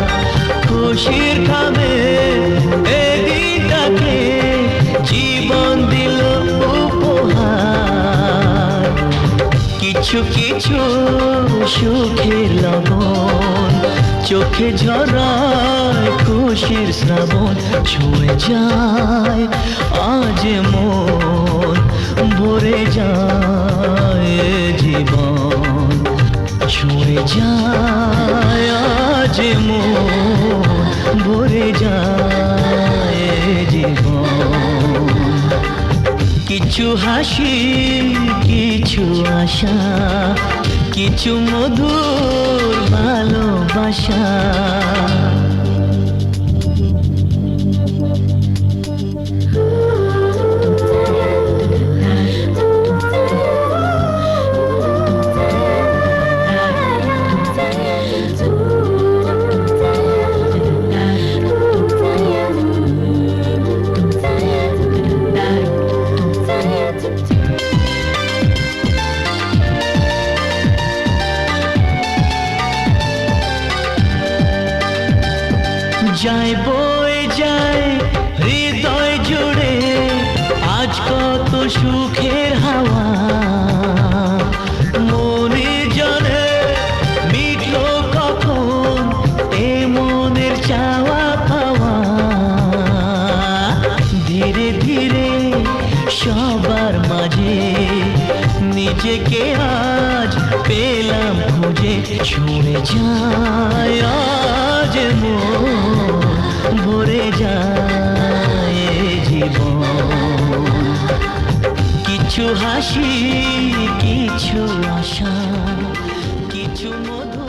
খুশির খামে এ দিনটাকে জীবন দিল উপহার কিছু কিছু সুখের লগন চোখে ঝরায় খুশির শ্রাবণ ছুঁয়ে যায় আজ মন ভরে যায় জীবন ছুঁয়ে যায় আজ মন ভরে যায় জীবন কিছু হাসি কিছু আশা কিছু মধুর ভালোবাসা যায় বয়ে যায় হৃদয় জুড়ে আজ কত সুখের হাওয়া মনে জানে মিটলো কখন এ মনের চাওয়া পাওয়া ধীরে ধীরে সবার মাঝে নিজেকে আজ পেলাম খুঁজে ছুঁড়ে যায় আজ মন ভরে যায় এ জীবন কিছু হাসি কিছু আশা কিছু মধু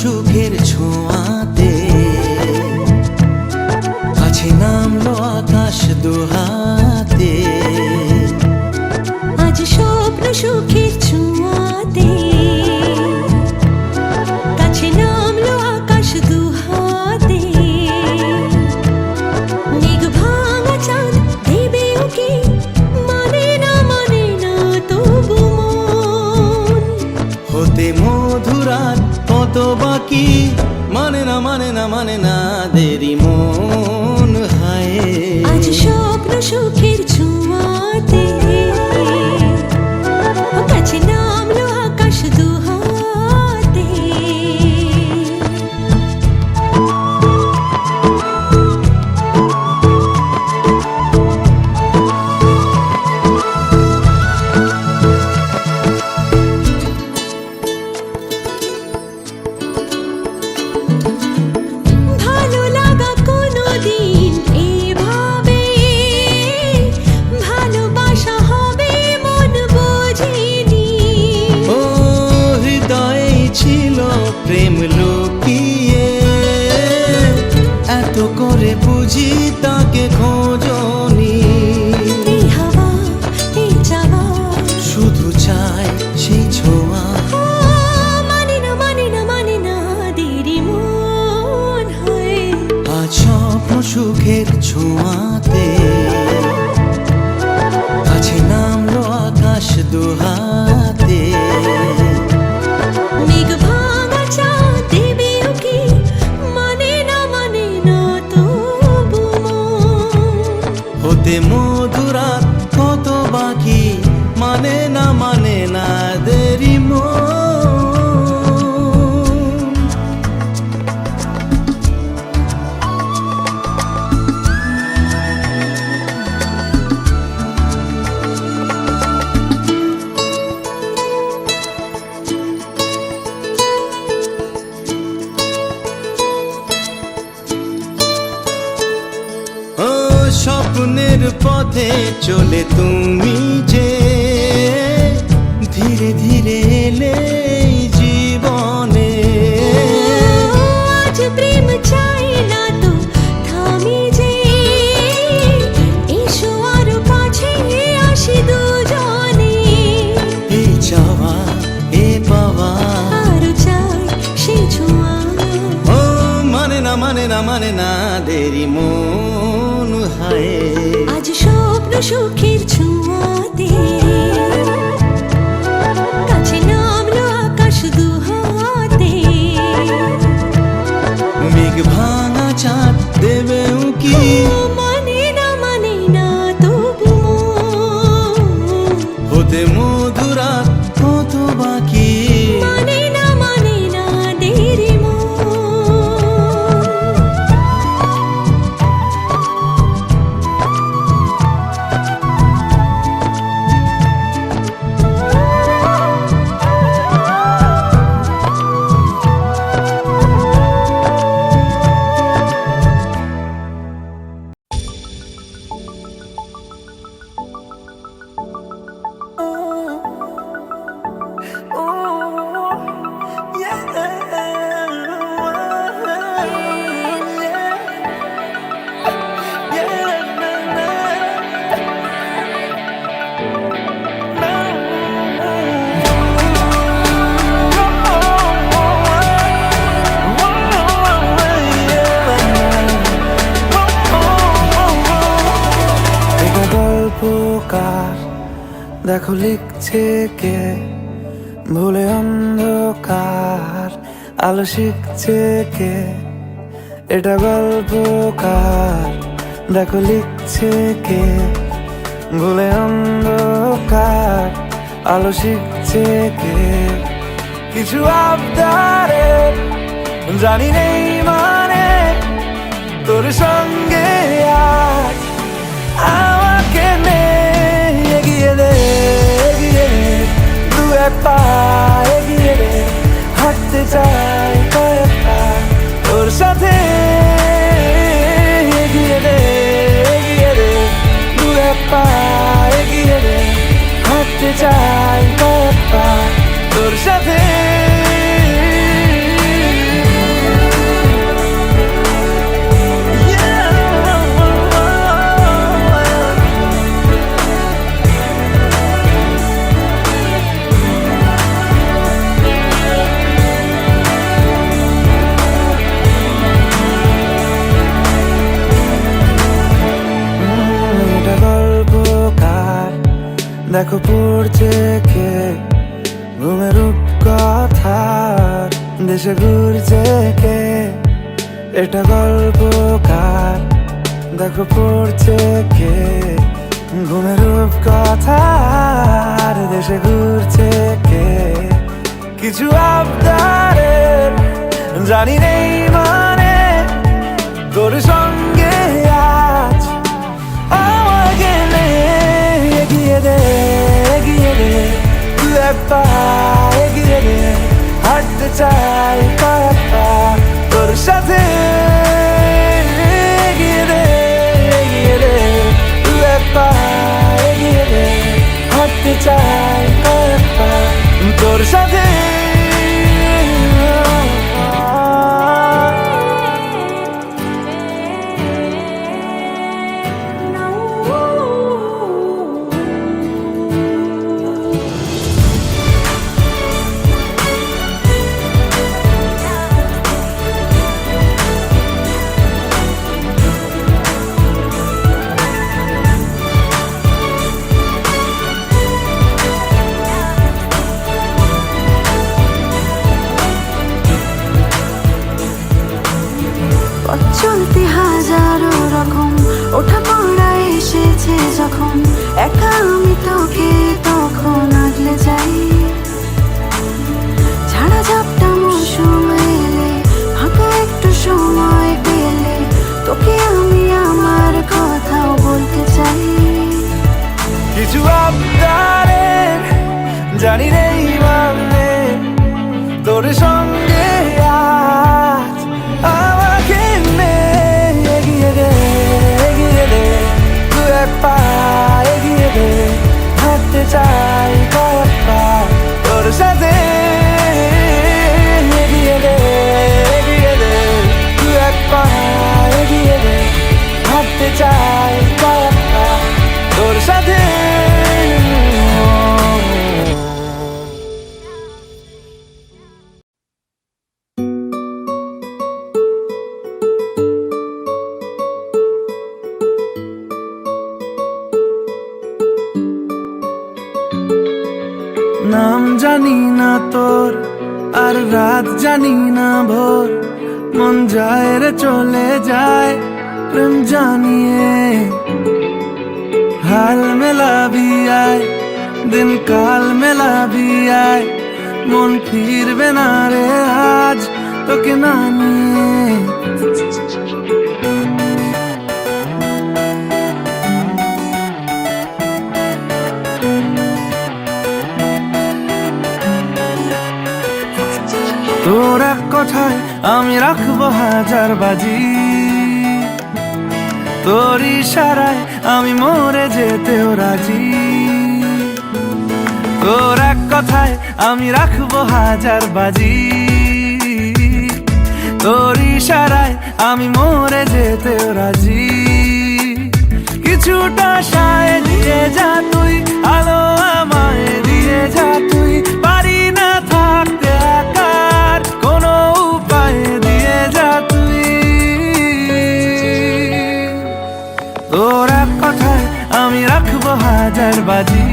সুখের ছোঁয়াতে কাছে নামলো আকাশ দুহাতে আজ স্বপ্ন সুখের ছোঁয়াতে কাছে নামলো আকাশ দুহাতে মেঘ ভাঙা চাঁদ দেবে ওকে মানে না তবু মন হতে মধুরাত কত বাকি মানে না দেরি মন হায় আজ স্বপ্ন সুখের ছোঁয়াতে কাছে নামলো আকাশ দুহাতে ভালো লাগা কোনোদিন এভাবে ভালোবাসা হবে মন বোঝেনি ও হৃদয়ে ছিল প্রেম লুকিয়ে এত করে বুঝি তাকে খোঁজনি এই হাওয়া এই চাওয়া শুধু চাই সেই ছোঁয়া মানে না দেরি মন হয় আজ স্বপ্ন সুখের ছোঁয়াতে কাছে নামলো আকাশ দুহাতে মেঘ ভাঙা চাঁদ দেবে ওকে মানে না তবু মন হতে মধুরাত কত বাকি মানে না দেরি মন ও স্বপ্নের পথে চলে তুমি যে ধীরে ধীরে এলে এই জীবনে আজ প্রেম চাই না তো থামি যে এসো আরো কাছে আসি দুজনে এই চাওয়া এ পাওয়া আরো চাই সেই ছোঁয়া ও মানে না দেরি মন হায় আজ স্বপ্ন সুখের ছোঁয়াতে কাছে নামলো আকাশ দুহাতে মেঘ ভাঙা চাঁদ দেবে উকি মানে না তবু মন হতে মধুরাত কত বাকি মানে না দেরি মন দেখো লিখছে কে ভুলে অন্ধকার, আলো শিখছে কে এটা গল্পকার। দেখো লিখছে কে ভুলে অন্ধকার, আলো শিখছে কে কিছু আবদারে জানি নেই মানে তোর সঙ্গে আজ আমাকে নে এগিয়ে দে দু এক পা এগিয়ে দে, হাঁটতে চাই কয়েক পা তোর সাথে এগিয়ে দে দু এক পা এগিয়ে দে, হাঁটতে চাই কয়েক পা তোর সাথে। দেখো পড়ছে কে ঘুমের রূপকথার, দেশে ঘুরছে কে এটা গল্পকার। দেখো পড়ছে কে ঘুমের রূপকথার, দেশে ঘুরছে কে কিছু আবদারের জানি নেই মানে তোর সঙ্গে আজ আমাকে নে এগিয়ে দে দু এক পা এগিয়ে দে, হাঁটতে চাই কয়েক পা তোর সাথে এগিয়ে দে দু এক পা এগিয়ে দে, হাঁটতে চাই কয়েক পা তোর সাথে। চলতে হাজারো রকম ওঠা পড়া এসেছে যখন, একা আমি তোকে তখন আগলে যাই। ঝাড়া ঝাপটা মৌসুম এলে ফাঁকা একটু সময় পেলে তোকে আমি আমার কথাও বলতে চাই। কিছু আবদারের জানি নেই মানে তোর সঙ্গে আজ আমাকে নে এগিয়ে দে দু এক পা এগিয়ে দে, হাঁটতে চাই কয়েক পা তোর সাথে এগিয়ে দে দু এক পা এগিয়ে দে, হাঁটতে চাই কয়েক পা তোর সাথে। নাম জানি না তোর আর রাত জানি না ভোর, মন যায় রে চলে যায় প্রেম জানিয়ে। হাল মেলাবি আয় দিন কাল মেলাবি আয়, মন ফিরবে না রে আজ তোকে না নিয়ে। তোর এক কথায় আমি রাখবো হাজার বাজি, তোর ইশারায় আমি মরে যেতেও রাজি। তোর এক কথায় আমি রাখবো হাজার বাজি, তোর ইশারায় আমি মরে যেতেও রাজি। কিছুটা সায় দিয়ে যা তুই, আলো আমায় দিয়ে যা তুই, পারি না থাকতে একার কোনো উপায় দিয়ে যা তুই। তোর এক কথায় আমি রাখবো হাজার বাজি।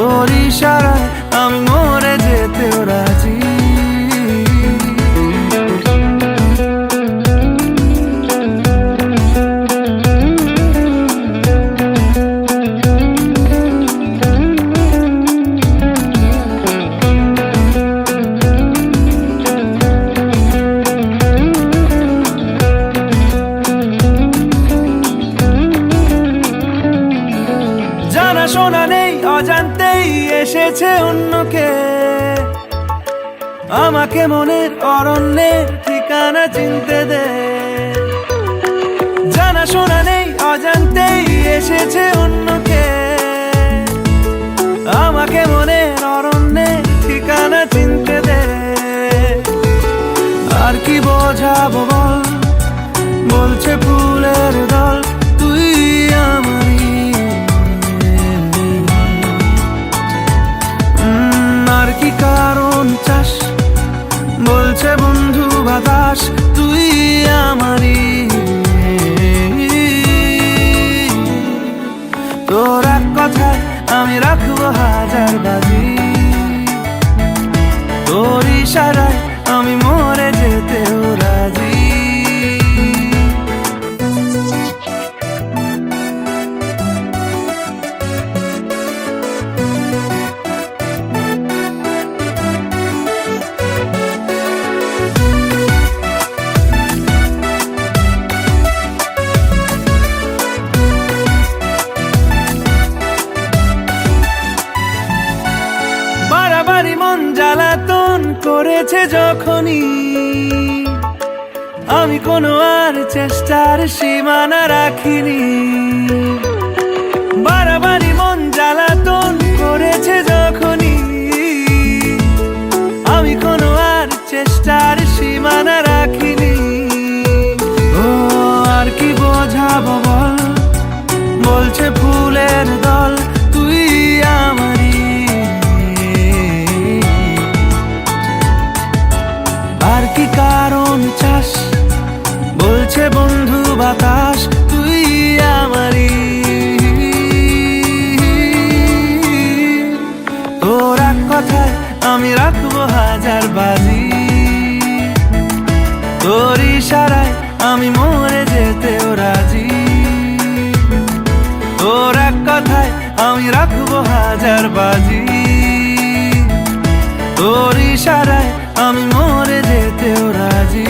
তোর ইশারায় আমি মরে যেতেও রাজি। জানাশোনা নেই অজান্তেই এসেছে অন্যকে, আমাকে মনের অরণ্যের ঠিকানা চিনতে দে। জানাশোনা নেই অজান্তেই এসেছে অন্যকে, আমাকে মনের অরণ্যের ঠিকানা চিনতে দে। আর কি বোঝাবো বল, বলছে ফুলের দল তুই আমারই। আর কি কারণ চাস, বলছে বন্ধু বাতাস তুই আমারই। তোর এক কথায় আমি রাখবো হাজার বাজি, তোর ইশারায় আমি মরে যেতেও রাজি। বাড়াবাড়ি মন জ্বালাতন করেছে যখনই, আমি কোনো আর চেষ্টার সীমানা রাখিনি। বাড়াবাড়ি মন জ্বালাতন করেছে যখনই, আমি কোনো আর চেষ্টার সীমানা রাখিনি। ও আর কি বোঝাবো বল, বলছে ফুলের দল তুই আমারই। আর কি কারণ চাস, বলছে বন্ধু বাতাস তুই আমারই। তোর এক কথায় আমি রাখবো হাজার বাজি, তোর ইশারায় আমি মরে যেতেও রাজি। তোর এক কথায় আমি রাখবো হাজার বাজি, তোর ইশারায় আমি মরে যেতেও রাজি।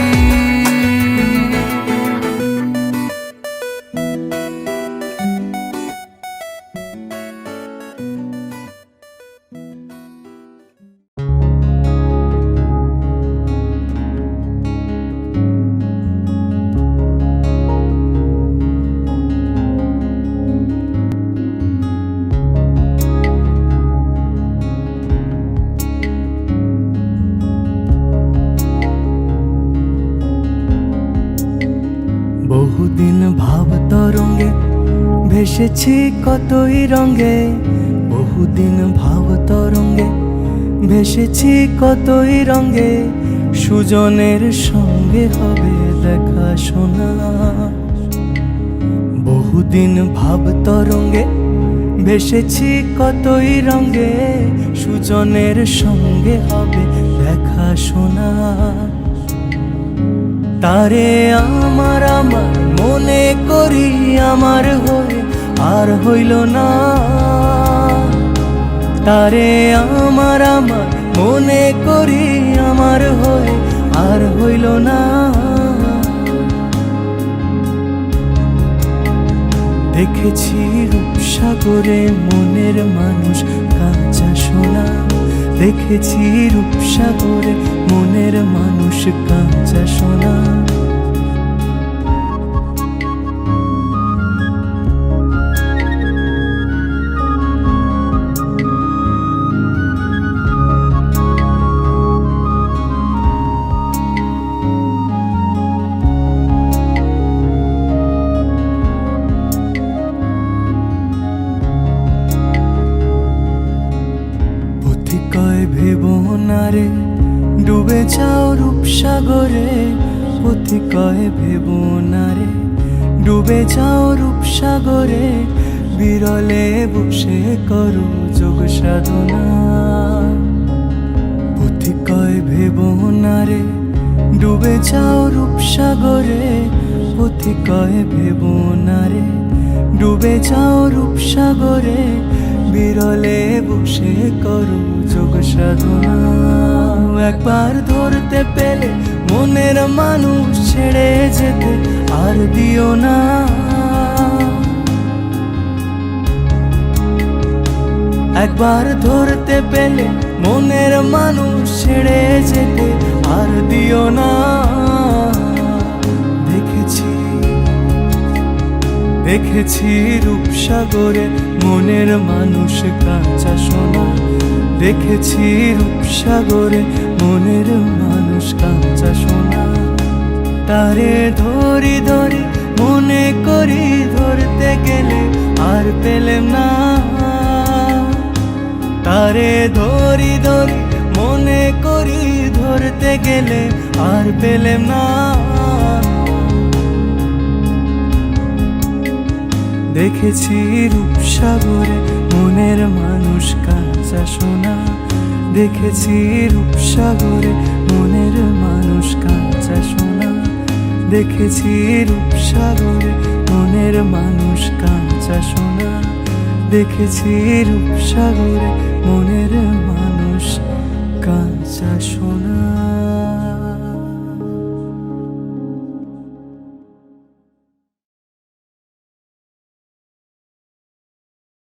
বহুদিন ভাব তরঙ্গে ভেসেছি কতই রঙে, বহুদিন ভাব তরঙ্গে ভেসেছি কতই রঙে। সুজনের সঙ্গে হবে দেখা শোনা, বহুদিন ভাব তরঙ্গে ভেসেছি কতই রঙে। সুজনের সঙ্গে হবে দেখা শোনা। তারে আমার আমার মনে করি আমার হয়ে আর হইল না। তারে আমার আমার মনে করি আমার হয়ে আর হইল না। দেখেছি রূপসাগরে মনের মানুষ কাঁচা সোনা, দেখেছি রূপসাগরে মনের মানুষ কাঁচা সোনা। ভেবনারে ডুবে যাও রূপসাগরে, পথি কয় ভেবনারে ডুবে যাও রূপসাগরে। বিরলে বসে করো যোগ সাধনা। পথিকয় ভেব না রে ডুবে যাও রূপসাগরে, পথিকয় ভেব না রে ডুবে যাও রূপসাগরে, বিরলে বসে করো যোগ সাধনা। একবার ধরতে পেলে মনের মানুষ ছেড়ে যেতে আর দিও না। একবার ধরতে পেলে মনের মানুষ ছেড়ে যেতে আর দিও না। দেখেছি দেখেছি রূপসাগরে মনের মানুষ কাঁচা সোনা, দেখেছি রূপসাগরে মনের মানুষ কাঁচা সোনা। তারে ধরি ধরি মনে করি ধরতে গেলে আর পেলেম না, তারে ধরি ধরি মনে করি ধরতে গেলে আর পেলেম না। দেখেছি রূপসাগরে মনের মানুষ কাঁচা সোনা, দেখেছি রূপসাগরে মনের মানুষ কাঁচা সোনা, দেখেছি রূপসাগরে মনের মানুষ কাঁচা সোনা, দেখেছি রূপসাগরে মনের মানুষ কাঁচা সোনা।